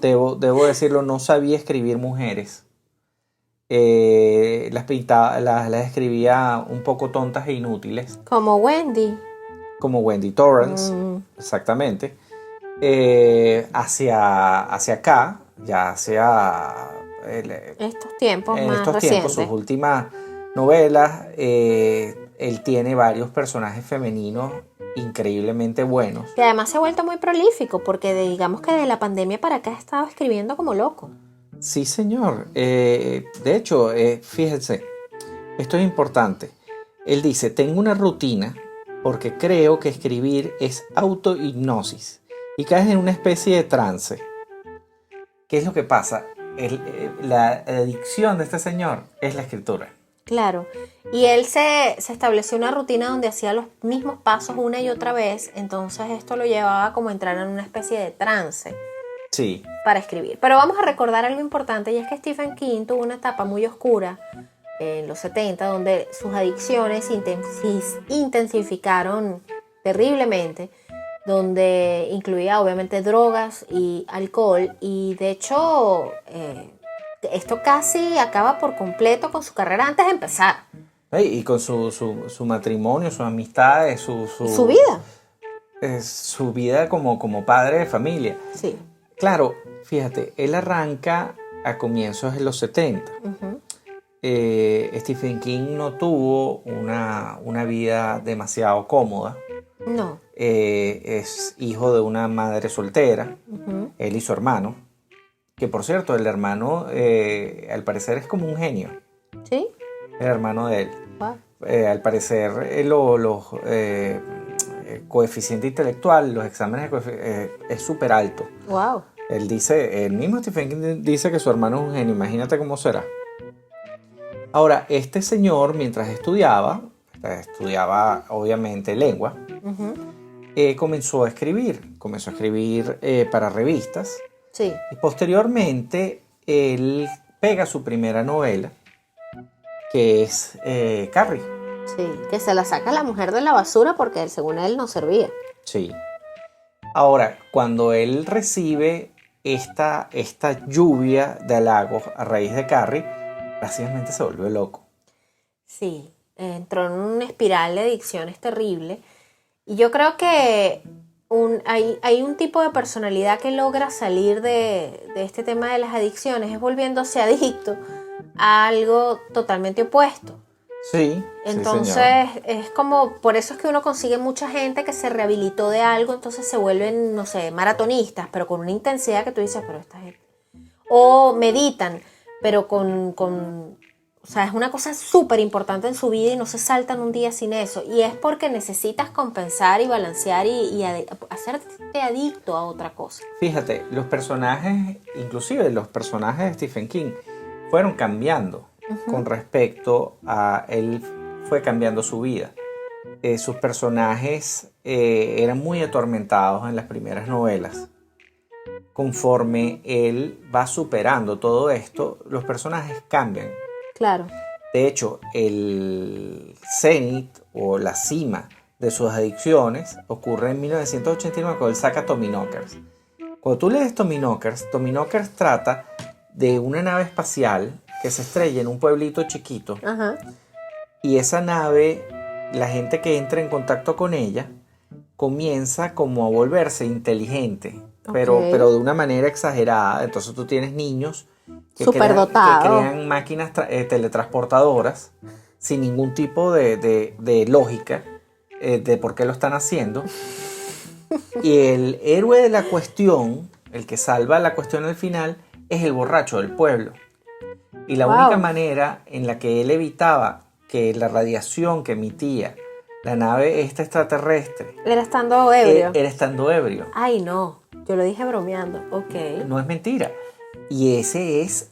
Debo decirlo, no sabía escribir mujeres. Las escribía un poco tontas e inútiles. Como Wendy. Como Wendy Torrance, exactamente. Hacia acá, ya hacia estos tiempos en más estos recientes. tiempos, sus últimas novelas, él tiene varios personajes femeninos increíblemente buenos. Que además se ha vuelto muy prolífico, porque digamos que de la pandemia para acá ha estado escribiendo como loco. Sí, señor. De hecho, fíjense, esto es importante. Él dice, tengo una rutina porque creo que escribir es autohipnosis y caes en una especie de trance. ¿Qué es lo que pasa? La adicción de este señor es la escritura. Claro. Y él se estableció una rutina donde hacía los mismos pasos una y otra vez, entonces esto lo llevaba como a entrar en una especie de trance Sí, para escribir. Pero vamos a recordar algo importante, y es que Stephen King tuvo una etapa muy oscura en los 70, donde sus adicciones se intensificaron terriblemente, donde incluía obviamente drogas y alcohol, y de hecho esto casi acaba por completo con su carrera antes de empezar. y con su matrimonio, sus amistades, Su vida. su vida como padre de familia. Sí. Claro, fíjate, él arranca a comienzos de los 70. Ujú. Stephen King no tuvo una vida demasiado cómoda. No. Es hijo de una madre soltera, Ujú. él y su hermano, que por cierto, el hermano al parecer es como un genio, ¿Sí? el hermano de él. Wow. Al parecer los coeficiente intelectual, los exámenes es súper alto. Wow. Él dice, el mismo Stephen King dice que su hermano es un genio, imagínate cómo será. Ahora, este señor, mientras estudiaba obviamente lengua, Ujú. comenzó a escribir para revistas, Sí. y posteriormente él pega su primera novela, que es Carrie. Sí, que se la saca la mujer de la basura porque según él no servía. Sí. Ahora, cuando él recibe esta lluvia de halagos a raíz de Carrie, básicamente se volvió loco. Sí, entró en una espiral de adicciones terrible. Y yo creo que hay un tipo de personalidad que logra salir de este tema de las adicciones, es volviéndose adicto a algo totalmente opuesto. Sí, Entonces, sí, señor. es como, por eso es que uno consigue mucha gente que se rehabilitó de algo, entonces se vuelven, no sé, maratonistas, pero con una intensidad que tú dices, pero esta gente... O meditan, pero o sea, es una cosa súper importante en su vida y no se saltan un día sin eso. Y es porque necesitas compensar y balancear y hacerte adicto a otra cosa. Fíjate, los personajes, inclusive los personajes de Stephen King, fueron cambiando con respecto a él, fue cambiando su vida. Sus personajes eran muy atormentados en las primeras novelas. Conforme él va superando todo esto, los personajes cambian. Claro. De hecho, el cenit o la cima de sus adicciones ocurre en 1989 cuando él saca Tommyknockers. Cuando tú lees Tommyknockers trata de una nave espacial que se estrella en un pueblito chiquito. Ajá. Y esa nave, la gente que entra en contacto con ella, comienza como a volverse inteligente, pero de una manera exagerada. Entonces tú tienes niños que crean máquinas teletransportadoras sin ningún tipo de lógica de por qué lo están haciendo. Y el héroe de la cuestión, el que salva la cuestión al final, es el borracho del pueblo. Y la única manera en la que él evitaba que la radiación que emitía la nave extraterrestre Era estando ebrio. era estando ebrio. Ay, no. Yo lo dije bromeando. Ok. No es mentira. Y ese es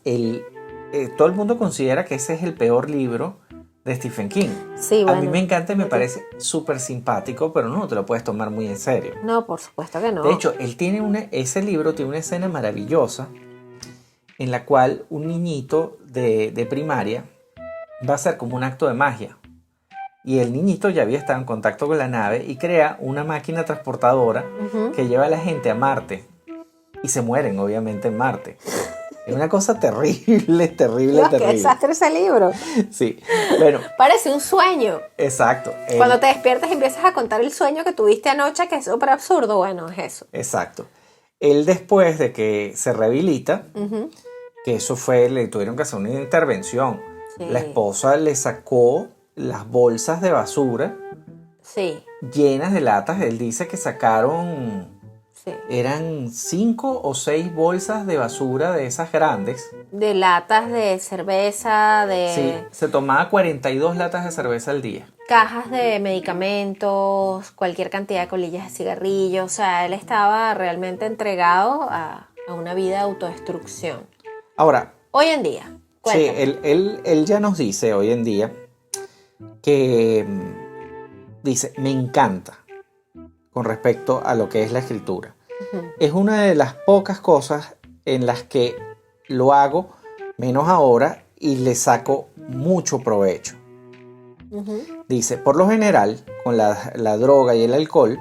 todo el mundo considera que ese es el peor libro de Stephen King. Sí, bueno. A mí me encanta y me parece súper simpático, pero no te lo puedes tomar muy en serio. No, por supuesto que no. De hecho, ese libro tiene una escena maravillosa en la cual un niñito de primaria va a hacer como un acto de magia. Y el niñito ya había estado en contacto con la nave y crea una máquina transportadora que lleva a la gente a Marte. Y se mueren, obviamente, en Marte. Es una cosa terrible, terrible, Dios, terrible. qué desastre ese libro. Sí, bueno, Parece un sueño. exacto. Cuando te despiertas y empiezas a contar el sueño que tuviste anoche, que es súper absurdo, bueno, es eso. Exacto. Él después de que se rehabilita, que eso fue, le tuvieron que hacer una intervención. Sí. La esposa le sacó las bolsas de basura Sí, llenas de latas. Él dice que sacaron Sí. Eran 5 o 6 bolsas de basura de esas grandes. De latas de cerveza, de Sí, se tomaba 42 latas de cerveza al día. cajas de medicamentos, cualquier cantidad de colillas de cigarrillos. O sea, él estaba realmente entregado a una vida de autodestrucción. Ahora, Hoy en día, sí, cuéntame. él ya nos dice hoy en día que dice, me encanta con respecto a lo que es la escritura. Ujú. Es una de las pocas cosas en las que lo hago, menos ahora, y le saco mucho provecho. Ujú. Dice, por lo general, con la droga y el alcohol,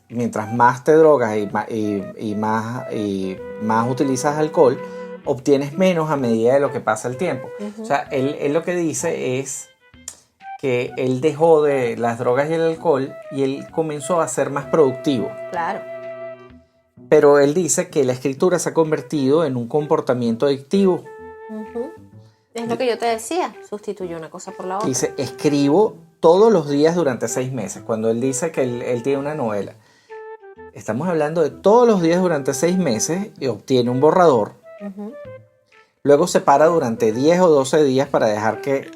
mientras más te drogas y más utilizas alcohol, obtienes menos a medida de lo que pasa el tiempo. Ujú. O sea, él lo que dice es que él dejó de las drogas y el alcohol y él comenzó a ser más productivo. Claro. Pero él dice que la escritura se ha convertido en un comportamiento adictivo. Ujú. Es lo que yo te decía, sustituyó una cosa por la otra. Dice, escribo todos los días durante 6 meses. Cuando él dice que él tiene una novela, estamos hablando de todos los días durante 6 meses y obtiene un borrador. Ujú. Luego se para durante 10 o 12 días para dejar que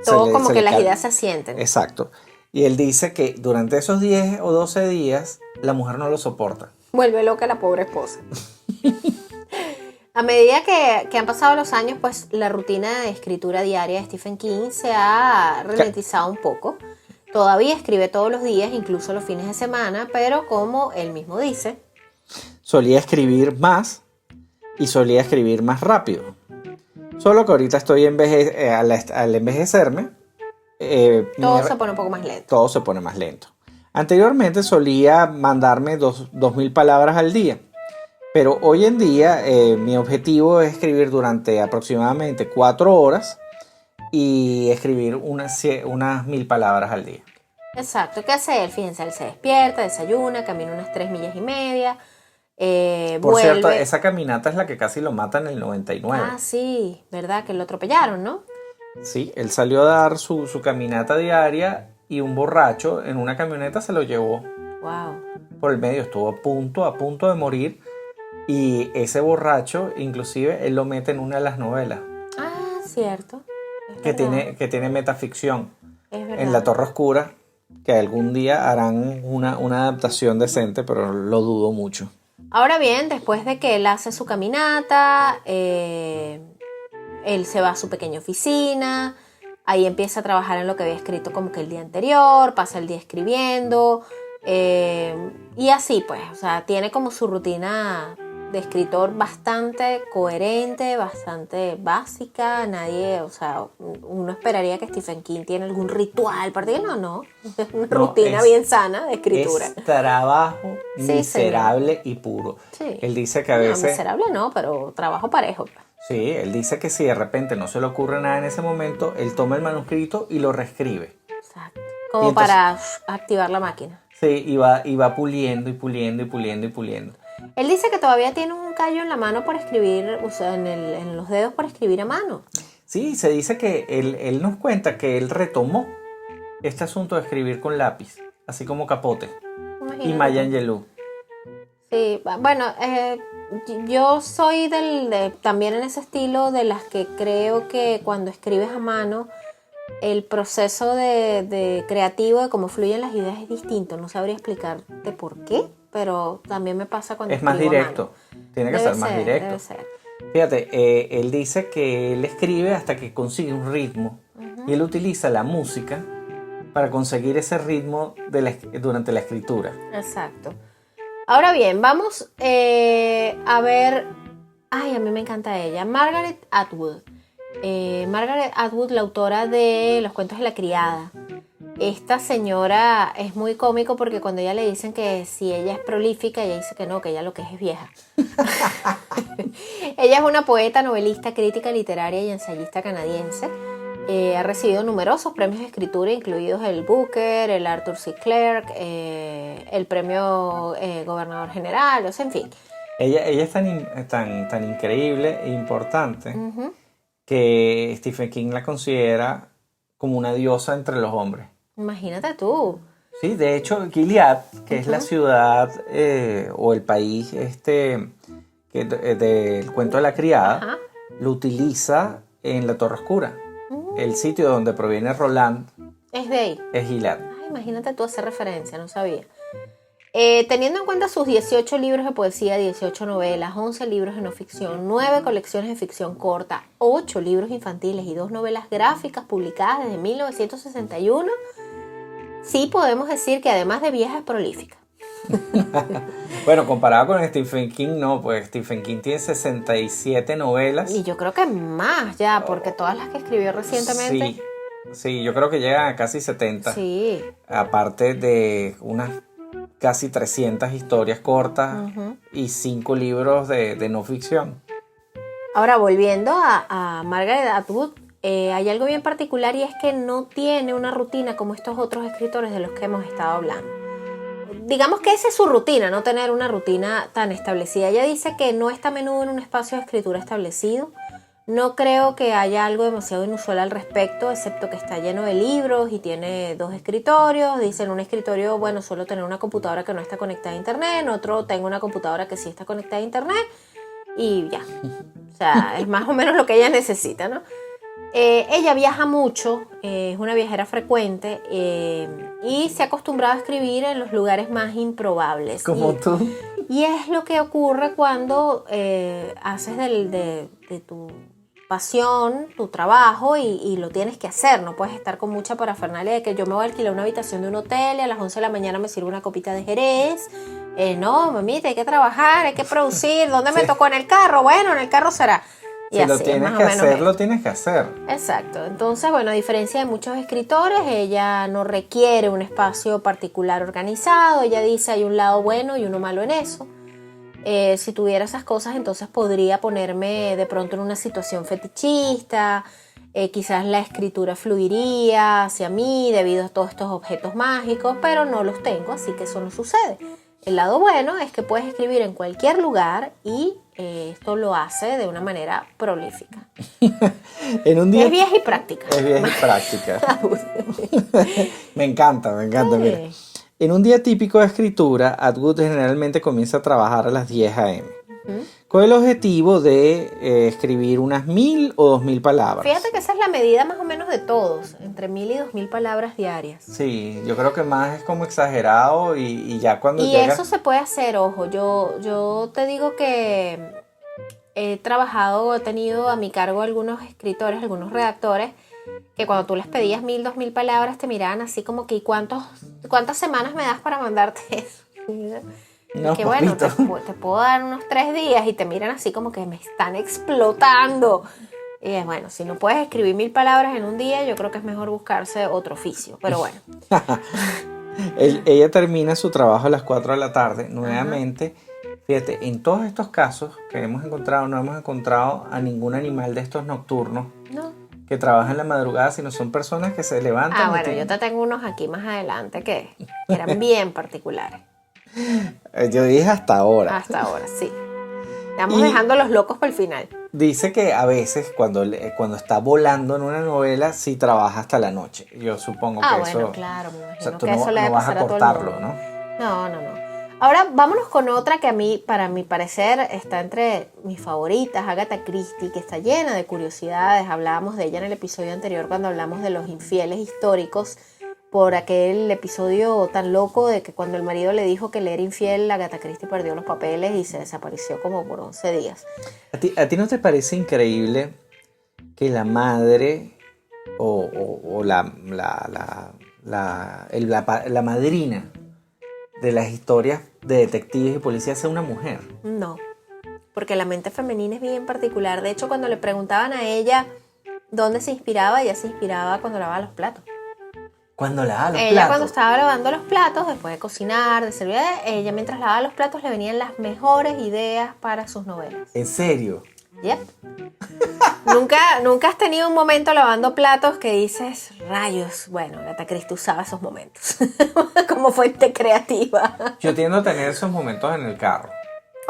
Todo como se que le las calme. ideas se asienten. Exacto. Y él dice que durante esos 10 o 12 días la mujer no lo soporta. Vuelve loca la pobre esposa. A medida que han pasado los años, pues la rutina de escritura diaria de Stephen King se ha ralentizado un poco. Todavía escribe todos los días, incluso los fines de semana, pero como él mismo dice, Solía escribir más y solía escribir más rápido. Solo que ahorita estoy al envejecerme, todo se pone un poco más lento. todo se pone más lento. Anteriormente solía mandarme 2.000 palabras al día, pero hoy en día mi objetivo es escribir durante aproximadamente 4 horas y escribir unas 1.000 palabras al día. Exacto, ¿qué hace él? Fíjense, él se despierta, desayuna, camina unas 3 millas y media, Por vuelve. cierto, esa caminata es la que casi lo mata en el 99. Ah, sí, ¿verdad? Que lo atropellaron, ¿no? Sí, él salió a dar su caminata diaria y un borracho en una camioneta se lo llevó Wow. por el medio. Estuvo a punto de morir. Y ese borracho, inclusive, él lo mete en una de las novelas Ah, cierto. Es que verdad. tiene metaficción Es verdad. en La Torre Oscura, que algún día harán una adaptación decente, pero lo dudo mucho. Ahora bien, después de que él hace su caminata, él se va a su pequeña oficina, ahí empieza a trabajar en lo que había escrito como que el día anterior, pasa el día escribiendo, y así pues, o sea, tiene como su rutina de escritor bastante coherente, bastante básica. Nadie, o sea, uno esperaría que Stephen King tiene algún ritual particular. No, es una rutina bien sana de escritura. Es trabajo Sí, miserable y puro. Sí. Él dice que a No, veces... miserable no, pero trabajo parejo. Sí, él dice que si de repente no se le ocurre nada en ese momento, él toma el manuscrito y lo reescribe. Exacto. Como Y entonces- para activar la máquina. Sí, y va puliendo y puliendo y puliendo y puliendo. Él dice que todavía tiene un callo en la mano para escribir, o sea, en los dedos para escribir a mano. Sí, se dice que él nos cuenta que él retomó este asunto de escribir con lápiz, así como Capote Imagínate y Maya tú. Angelou. Sí, bueno, yo soy también en ese estilo de las que creo que cuando escribes a mano, el proceso de creativo, de cómo fluyen las ideas es distinto. No sabría explicarte por qué, pero también me pasa cuando Es más escribo a mano. directo, tiene que Debe ser más ser, directo. debe ser. Fíjate, él dice que él escribe hasta que consigue un ritmo y él utiliza la música para conseguir ese ritmo durante la escritura. Exacto. Ahora bien, vamos a ver. Ay, a mí me encanta ella. Margaret Atwood. Margaret Atwood, la autora de Los cuentos de la criada. Esta señora es muy cómico porque cuando ella le dicen que si ella es prolífica, ella dice que no, que ella lo que es vieja. Ella es una poeta, novelista, crítica literaria y ensayista canadiense. Ha recibido numerosos premios de escritura, incluidos el Booker, el Arthur C. Clarke, el premio Gobernador General, o sea, en fin. Ella es tan increíble e importante Ujú. que Stephen King la considera como una diosa entre los hombres. Imagínate tú. Sí, de hecho, Gilead, que es la ciudad o el país del cuento de la criada, Ajá. lo utiliza en La Torre Oscura. El sitio donde proviene Roland Es de ahí. es Gilead. Ay, imagínate tú hacer referencia, no sabía. Teniendo en cuenta sus 18 libros de poesía, 18 novelas, 11 libros de no ficción, 9 colecciones de ficción corta, 8 libros infantiles y 2 novelas gráficas publicadas desde 1961, sí podemos decir que además de vieja es prolífica. Bueno, comparado con Stephen King, no, pues Stephen King tiene 67 novelas. Y yo creo que más ya, porque todas las que escribió recientemente... Sí, yo creo que llegan a casi 70. Sí. Aparte de unas casi 300 historias cortas y 5 libros de no ficción. Ahora, volviendo a Margaret Atwood, hay algo bien particular y es que no tiene una rutina como estos otros escritores de los que hemos estado hablando. Digamos que esa es su rutina, no tener una rutina tan establecida. Ella dice que no está a menudo en un espacio de escritura establecido. No creo que haya algo demasiado inusual al respecto, excepto que está lleno de libros y tiene 2 escritorios. Dice, en un escritorio, bueno, suelo tener una computadora que no está conectada a internet, en otro tengo una computadora que sí está conectada a internet y ya. O sea, es más o menos lo que ella necesita, ¿no? Ella viaja mucho, es una viajera frecuente y se ha acostumbrado a escribir en los lugares más improbables. Como tú. Y es lo que ocurre cuando haces de tu pasión, tu trabajo y lo tienes que hacer. No puedes estar con mucha parafernalia de que yo me voy a alquilar una habitación de un hotel y a las 11 de la mañana me sirvo una copita de Jerez. No, mamita, hay que trabajar, hay que producir. ¿Dónde me tocó? En el carro. Bueno, en el carro será. Y Si así, lo tienes que hacer, lo tienes que hacer. Exacto. Entonces, bueno, a diferencia de muchos escritores, ella no requiere un espacio particular organizado. Ella dice, hay un lado bueno y uno malo en eso. Si tuviera esas cosas, entonces podría ponerme de pronto en una situación fetichista. Quizás la escritura fluiría hacia mí debido a todos estos objetos mágicos, pero no los tengo, así que eso no sucede. El lado bueno es que puedes escribir en cualquier lugar y esto lo hace de una manera prolífica. En un día, Es vieja y práctica. Es vieja y práctica. Me encanta, mira. En un día típico de escritura, Atwood generalmente comienza a trabajar a las 10 a.m. con el objetivo de escribir unas 1.000 o 2.000 palabras. Fíjate que esa es la medida más o menos de todos, entre 1.000 y 2.000 palabras diarias. Sí, yo creo que más es como exagerado y ya cuando Y llega... eso se puede hacer, ojo, yo te digo que he trabajado, he tenido a mi cargo algunos escritores, algunos redactores, que cuando tú les pedías 1.000, 2.000 palabras te miraban así como que ¿y cuántas semanas me das para mandarte eso? No, que bueno, te puedo dar unos 3 días y te miran así como que me están explotando. Y es bueno, si no puedes escribir 1.000 palabras en un día, yo creo que es mejor buscarse otro oficio, pero bueno. Ella termina su trabajo a las 4 de la tarde, nuevamente. Fíjate, en todos estos casos que hemos encontrado, no hemos encontrado a ningún animal de estos nocturnos que trabajan en la madrugada, sino son personas que se levantan. Bueno, yo te tengo unos aquí más adelante que eran bien particulares. Yo dije hasta ahora. Hasta ahora, sí. Estamos dejando los locos para el final. Dice que a veces cuando está volando en una novela, sí trabaja hasta la noche. Yo supongo que bueno, eso... claro, me imagino o sea, tú que eso le no debe vas pasar a a todo el cortarlo, mundo. ¿no? No. Ahora vámonos con otra que a mí, para mi parecer, está entre mis favoritas, Agatha Christie, que está llena de curiosidades. Hablábamos de ella en el episodio anterior cuando hablamos de los infieles históricos, por aquel episodio tan loco de que cuando el marido le dijo que le era infiel, Agatha Christie perdió los papeles y se desapareció como por 11 días. ¿A ti no te parece increíble que la madre o la madrina de las historias de detectives y policías sea una mujer? No, porque la mente femenina es bien particular. De hecho, cuando le preguntaban a ella dónde se inspiraba, ella se inspiraba cuando lavaba los platos. Cuando lavaba los Ella platos. cuando estaba lavando los platos, después de cocinar, de servir, ella mientras lavaba los platos le venían las mejores ideas para sus novelas. ¿En serio? Yep. ¿Nunca has tenido un momento lavando platos que dices, rayos? Bueno, Agatha Christie usaba esos momentos como fuente creativa. Yo tiendo a tener esos momentos en el carro.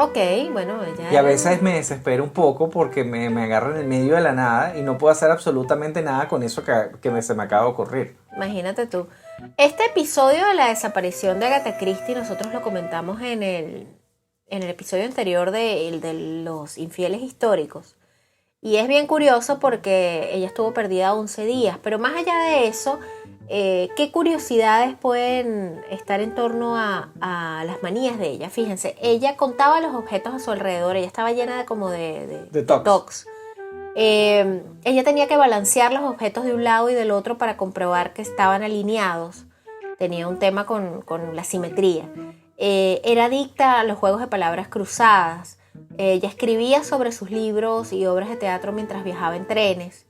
Ok, bueno, ella Y a veces me desespero un poco porque me agarra en el medio de la nada y no puedo hacer absolutamente nada con eso se me acaba de ocurrir. Imagínate tú. Este episodio de la desaparición de Agatha Christie nosotros lo comentamos en el episodio anterior de los infieles históricos. Y es bien curioso porque ella estuvo perdida 11 días. Pero más allá de eso, ¿qué curiosidades pueden estar en torno a las manías de ella? Fíjense, ella contaba los objetos a su alrededor. Ella estaba llena de tocs. Ella tenía que balancear los objetos de un lado y del otro para comprobar que estaban alineados. Tenía un tema con la simetría. Era adicta a los juegos de palabras cruzadas. Ella escribía sobre sus libros y obras de teatro mientras viajaba en trenes.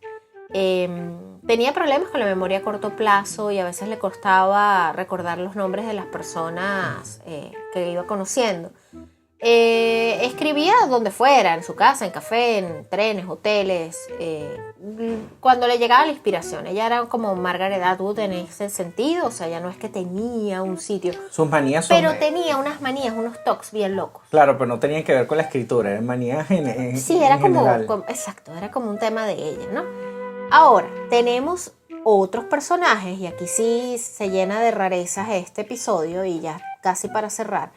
Tenía problemas con la memoria a corto plazo y a veces le costaba recordar los nombres de las personas que iba conociendo. Escribía donde fuera, en su casa, en café, en trenes, hoteles, cuando le llegaba la inspiración. Ella era como Margaret Atwood en ese sentido, o sea, ya no es que tenía un sitio, Sus manías son... pero tenía unas manías, unos tocs bien locos. Claro, pero no tenían que ver con la escritura, eran manías Sí, era en general. exacto, era como un tema de ella, ¿no? Ahora, tenemos otros personajes, y aquí sí se llena de rarezas este episodio, y ya casi para cerrar.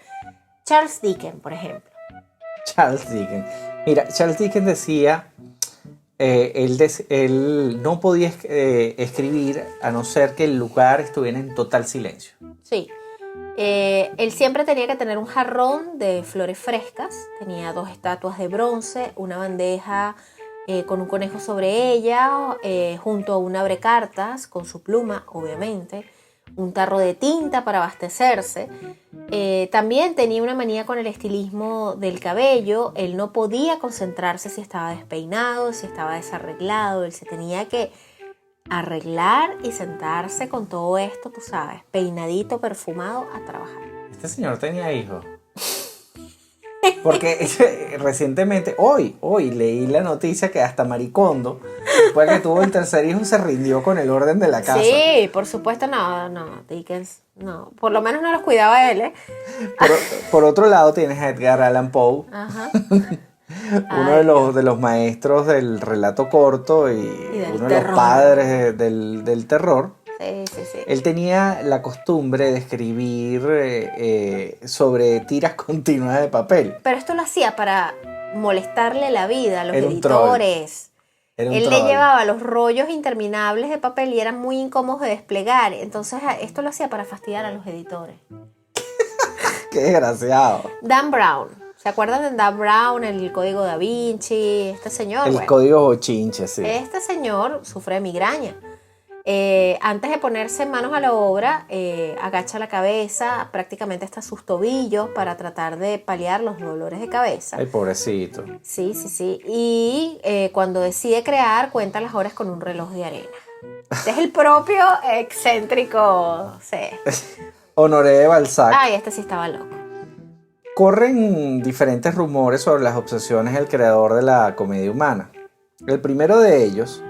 Charles Dickens, por ejemplo. Charles Dickens. Mira, Charles Dickens decía, él no podía escribir a no ser que el lugar estuviera en total silencio. Sí. Él siempre tenía que tener un jarrón de flores frescas, tenía 2 estatuas de bronce, una bandeja con un conejo sobre ella, junto a un abrecartas con su pluma, obviamente, un tarro de tinta para abastecerse. También tenía una manía con el estilismo del cabello. Él no podía concentrarse si estaba despeinado, si estaba desarreglado. Él se tenía que arreglar y sentarse con todo esto, tú sabes, peinadito, perfumado, a trabajar. Este señor tenía hijos. Porque recientemente, hoy leí la noticia que hasta Maricondo, después que tuvo el tercer hijo, se rindió con el orden de la casa. Sí, por supuesto, no, Dickens, no, por lo menos no los cuidaba él, ¿eh? Por otro lado tienes a Edgar Allan Poe, Ajá. uno de los maestros del relato corto y del uno de terror. los padres del terror. Sí. Él tenía la costumbre de escribir sobre tiras continuas de papel. Pero esto lo hacía para molestarle la vida a los Era un editores. Era un Él troll. le llevaba los rollos interminables de papel y eran muy incómodos de desplegar. Entonces esto lo hacía para fastidiar a los editores. Qué desgraciado. Dan Brown. ¿Se acuerdan de Dan Brown, el Código Da Vinci? Este señor, El bueno, código bochinche, sí. este señor sufre de migraña. Antes de ponerse manos a la obra, agacha la cabeza prácticamente hasta sus tobillos para tratar de paliar los dolores de cabeza. Ay, pobrecito. Sí. Y cuando decide crear, cuenta las horas con un reloj de arena. Este es el propio excéntrico. Sí. Honoré de Balzac. Ay, este sí estaba loco. Corren diferentes rumores sobre las obsesiones del creador de la comedia humana. El primero de ellos,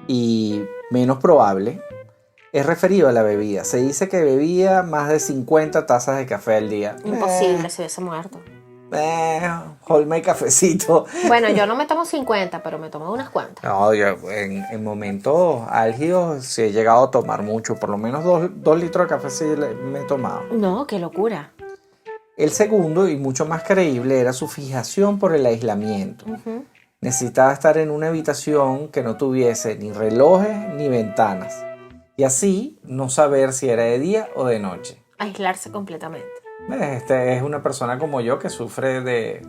y menos probable, es referido a la bebida. Se dice que bebía más de 50 tazas de café al día. Imposible, se hubiese muerto. Holme y cafecito. Bueno, yo no me tomo 50, pero me tomo unas cuantas. No, yo en momentos álgidos sí he llegado a tomar mucho. Por lo menos 2 litros de café sí me he tomado. No, qué locura. El segundo, y mucho más creíble, era su fijación por el aislamiento. Uh-huh. Necesitaba estar en una habitación que no tuviese ni relojes ni ventanas. Y así no saber si era de día o de noche. Aislarse completamente. Este es una persona como yo que sufre de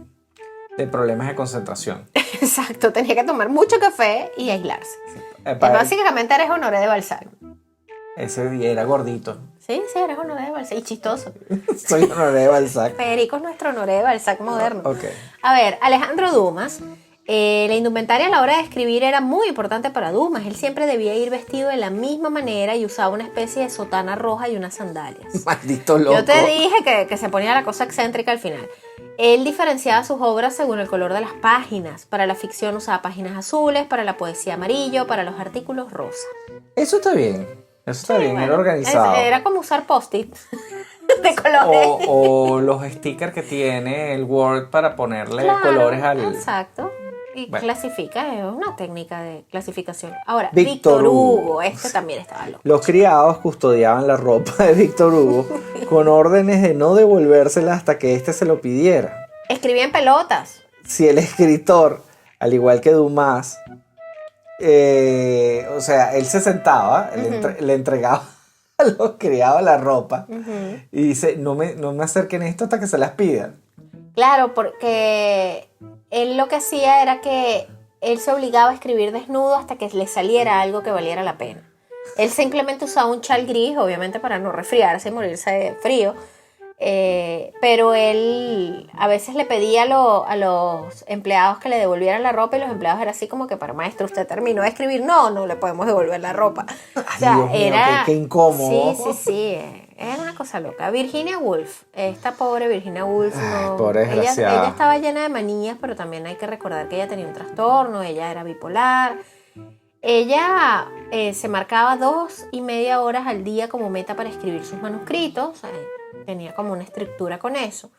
problemas de concentración. Exacto, tenía que tomar mucho café y aislarse. Básicamente eres Honoré de Balzac. Ese día era gordito. Sí, eres Honoré de Balzac. Y chistoso. Soy Honoré de Balzac. Federico es nuestro Honoré de Balzac moderno. Ok. A ver, Alejandro Dumas. La indumentaria a la hora de escribir era muy importante para Dumas. Él siempre debía ir vestido de la misma manera y usaba una especie de sotana roja y unas sandalias. Maldito loco. Yo te dije que se ponía la cosa excéntrica al final. Él diferenciaba sus obras según el color de las páginas. Para la ficción usaba páginas azules, para la poesía amarillo, para los artículos rosa. Eso está bien. Eso está bien, Bueno, era organizado. Era como usar post-it. de colores. O los stickers que tiene el Word para ponerle Claro, colores al... Exacto. Y Bueno. clasifica, es una técnica de clasificación. Ahora, Víctor Víctor Hugo, Hugo. este también estaba loco. Los criados custodiaban la ropa de Víctor Hugo con órdenes de no devolvérsela hasta que éste se lo pidiera. Escribía en pelotas. Si el escritor, al igual que Dumas, o sea, él se sentaba, le entregaba a los criados la ropa y dice, no me acerquen esto hasta que se las pidan. Claro, porque él lo que hacía era que él se obligaba a escribir desnudo hasta que le saliera algo que valiera la pena. Él simplemente usaba un chal gris, obviamente para no resfriarse y morirse de frío. Pero él a veces le pedía a los empleados que le devolvieran la ropa y los empleados eran así como que, para maestro, usted terminó de escribir, no le podemos devolver la ropa. O sea, Dios mío, qué incómodo. Sí, era una cosa loca. Virginia Woolf, esta pobre Virginia Woolf, no, pobre desgraciada. ella estaba llena de manías, pero también hay que recordar que ella tenía un trastorno, ella era bipolar. Ella se marcaba 2.5 horas al día como meta para escribir sus manuscritos, o sea, tenía como una estructura con eso.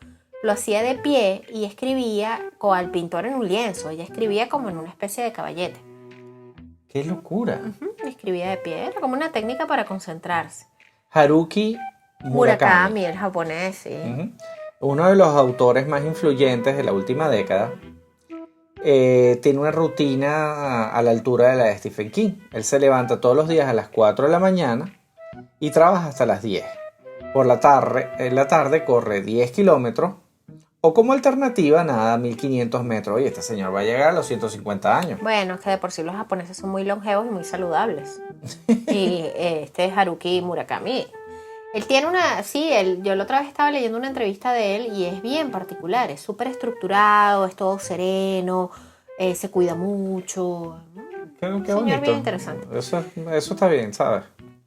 Lo hacía de pie y escribía como al pintor en un lienzo. Ella escribía como en una especie de caballete. ¡Qué locura! Escribía de pie, era como una técnica para concentrarse. Haruki Murakami. El japonés, sí. Uno de los autores más influyentes de la última década. Tiene una rutina a la altura de la de Stephen King. Él se levanta todos los días a las 4 de la mañana y trabaja hasta las 10. Por la tarde, en la tarde corre 10 kilómetros o como alternativa nada 1500 metros. Oye, este señor va a llegar a los 150 años. Bueno, es que de por sí los japoneses son muy longevos y muy saludables. Y este es Haruki Murakami. Él tiene yo la otra vez estaba leyendo una entrevista de él y es bien particular, es súper estructurado, es todo sereno, se cuida mucho. Qué Señor bonito. bien interesante. Eso está bien, ¿sabes?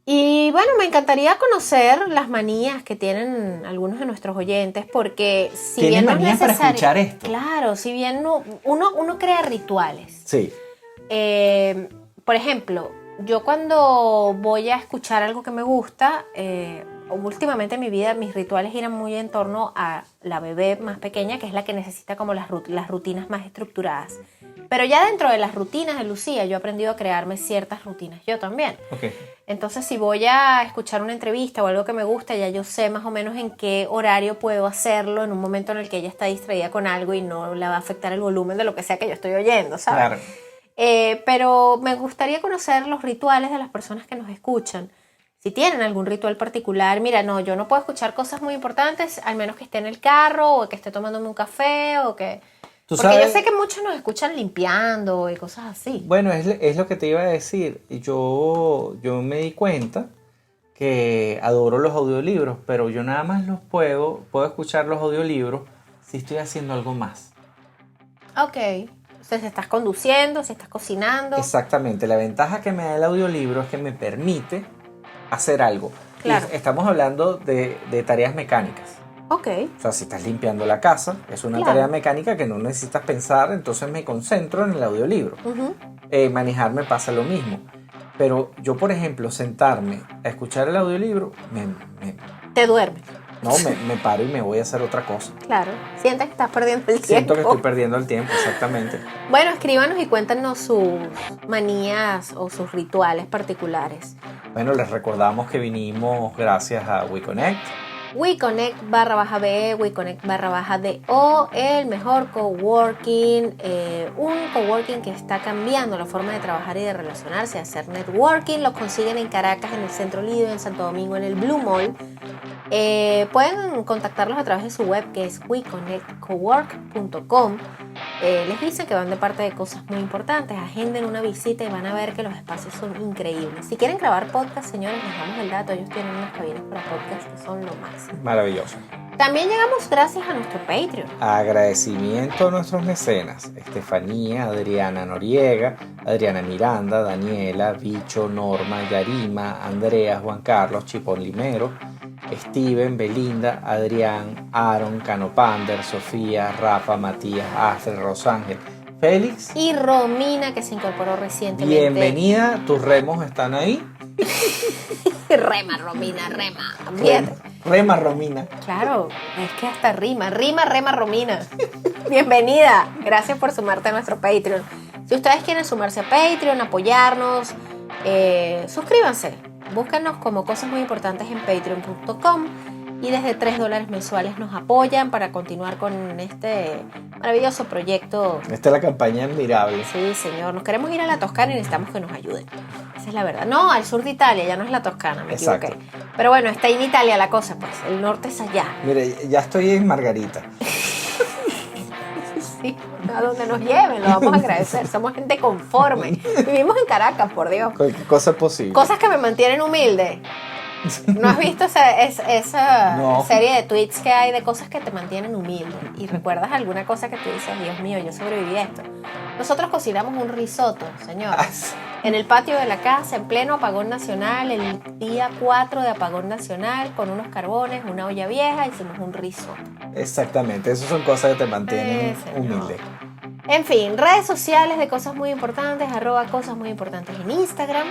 Y bueno, me encantaría conocer las manías que tienen algunos de nuestros oyentes, porque si ¿Tienes bien no es manías para necesario, escuchar esto? claro, si bien uno crea rituales. Sí. Por ejemplo, yo cuando voy a escuchar algo que me gusta, últimamente en mi vida mis rituales giran muy en torno a la bebé más pequeña, que es la que necesita como las rutinas más estructuradas. Pero ya dentro de las rutinas de Lucía yo he aprendido a crearme ciertas rutinas yo también. Ok. Entonces, si voy a escuchar una entrevista o algo que me gusta, ya yo sé más o menos en qué horario puedo hacerlo en un momento en el que ella está distraída con algo y no le va a afectar el volumen de lo que sea que yo estoy oyendo, ¿sabes? Claro. Pero me gustaría conocer los rituales de las personas que nos escuchan. Si tienen algún ritual particular, mira, no, yo no puedo escuchar cosas muy importantes, al menos que esté en el carro o que esté tomándome un café o que... Porque yo sé que muchos nos escuchan limpiando y cosas así. Bueno, es lo que te iba a decir. Yo me di cuenta que adoro los audiolibros, pero yo nada más puedo escuchar los audiolibros si estoy haciendo algo más. Ok. Entonces, si estás conduciendo, si estás cocinando. Exactamente. La ventaja que me da el audiolibro es que me permite hacer algo. Claro. Y estamos hablando de tareas mecánicas. Ok. O sea, si estás limpiando la casa, es una Claro. tarea mecánica que no necesitas pensar, entonces me concentro en el audiolibro. Manejar me pasa lo mismo. Pero yo, por ejemplo, sentarme a escuchar el audiolibro, Te duermes. me paro y me voy a hacer otra cosa. Claro. Sientes que estás perdiendo el Siento que tiempo. estoy perdiendo el tiempo, exactamente. Bueno, escríbanos y cuéntanos sus manías o sus rituales particulares. Bueno, les recordamos que vinimos gracias a WeConnect. WeConnect_BE, WeConnect_DO, el mejor coworking, un coworking que está cambiando la forma de trabajar y de relacionarse, hacer networking. Lo consiguen en Caracas, en el Centro Lido, en Santo Domingo, en el Blue Mall. Pueden contactarlos a través de su web, que es weconnectcowork.com. Les dicen que van de parte de cosas muy importantes. Agenden una visita y van a ver que los espacios son increíbles. Si quieren grabar podcast, señores, les damos el dato. Ellos tienen unas cabinas para podcast que son lo máximo. Maravilloso. También llegamos gracias a nuestro Patreon. Agradecimiento a nuestros mecenas: Estefanía, Adriana Noriega, Adriana Miranda, Daniela, Bicho, Norma, Yarima, Andrea, Juan Carlos, Chipón Limero, Steven, Belinda, Adrián, Aaron, Canopander, Sofía, Rafa, Matías, Astrid, Rosángel, Félix Y Romina, que se incorporó recientemente. Bienvenida, tus remos están ahí. Rema, Romina, rema. También. Rema Romina. Claro, es que hasta rima, rema, Romina. Bienvenida. Gracias por sumarte a nuestro Patreon. Si ustedes quieren sumarse a Patreon, apoyarnos, suscríbanse. Búscanos como Cosas Muy Importantes en patreon.com y desde $3 mensuales nos apoyan para continuar con este maravilloso proyecto. Esta es la campaña admirable. Sí, señor. Nos queremos ir a la Toscana y necesitamos que nos ayuden. Esa es la verdad. No, al sur de Italia, ya no es la Toscana, me Exacto. equivoqué. Pero bueno, está en Italia la cosa, pues. El norte es allá. Mire, ya estoy en Margarita. Sí, a donde nos lleven, lo vamos a agradecer. Somos gente conforme. Vivimos en Caracas, por Dios. Cualquier cosa es posible. Cosas que me mantienen humilde. ¿No has visto esa No. serie de tweets que hay de cosas que te mantienen humilde? ¿Y recuerdas alguna cosa que tú dices, Dios mío, yo sobreviví a esto? Nosotros cocinamos un risotto, señor, en el patio de la casa, en pleno apagón nacional, el día 4 de apagón nacional, con unos carbones, una olla vieja, hicimos un risotto. Exactamente, esas son cosas que te mantienen Señor. humilde. En fin, redes sociales de Cosas Muy Importantes, @Cosas Muy Importantes en Instagram.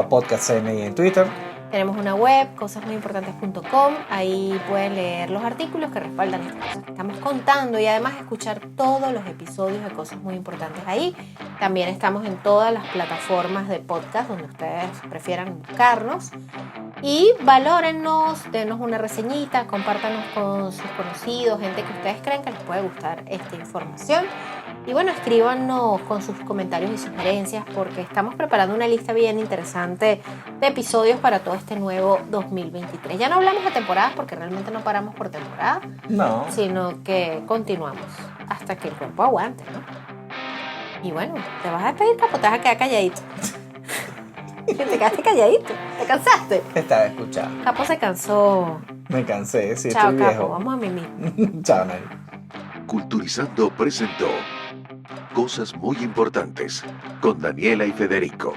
@podcastcmi en Twitter. Tenemos una web, cosasmuyimportantes.com. Ahí pueden leer los artículos que respaldan estas cosas que estamos contando y además escuchar todos los episodios de Cosas Muy Importantes ahí. También estamos en todas las plataformas de podcast donde ustedes prefieran buscarnos. Y valórennos, denos una reseñita, compártanos con sus conocidos, gente que ustedes creen que les puede gustar esta información. Y bueno, escríbanos con sus comentarios y sugerencias porque estamos preparando una lista bien interesante de episodios para todo este nuevo 2023. Ya no hablamos de temporadas porque realmente no paramos por temporada, No. sino que continuamos hasta que el cuerpo aguante, ¿no? Y bueno, ¿te vas a despedir, Capo? ¿Te vas a quedar calladito? ¿Te quedaste calladito? ¿Te cansaste? Estaba escuchando. Capo se cansó. Me cansé, sí, Chao, estoy Capo. viejo. Vamos a mimir. Chao, Nani. Culturizando presentó Cosas Muy Importantes con Daniela y Federico.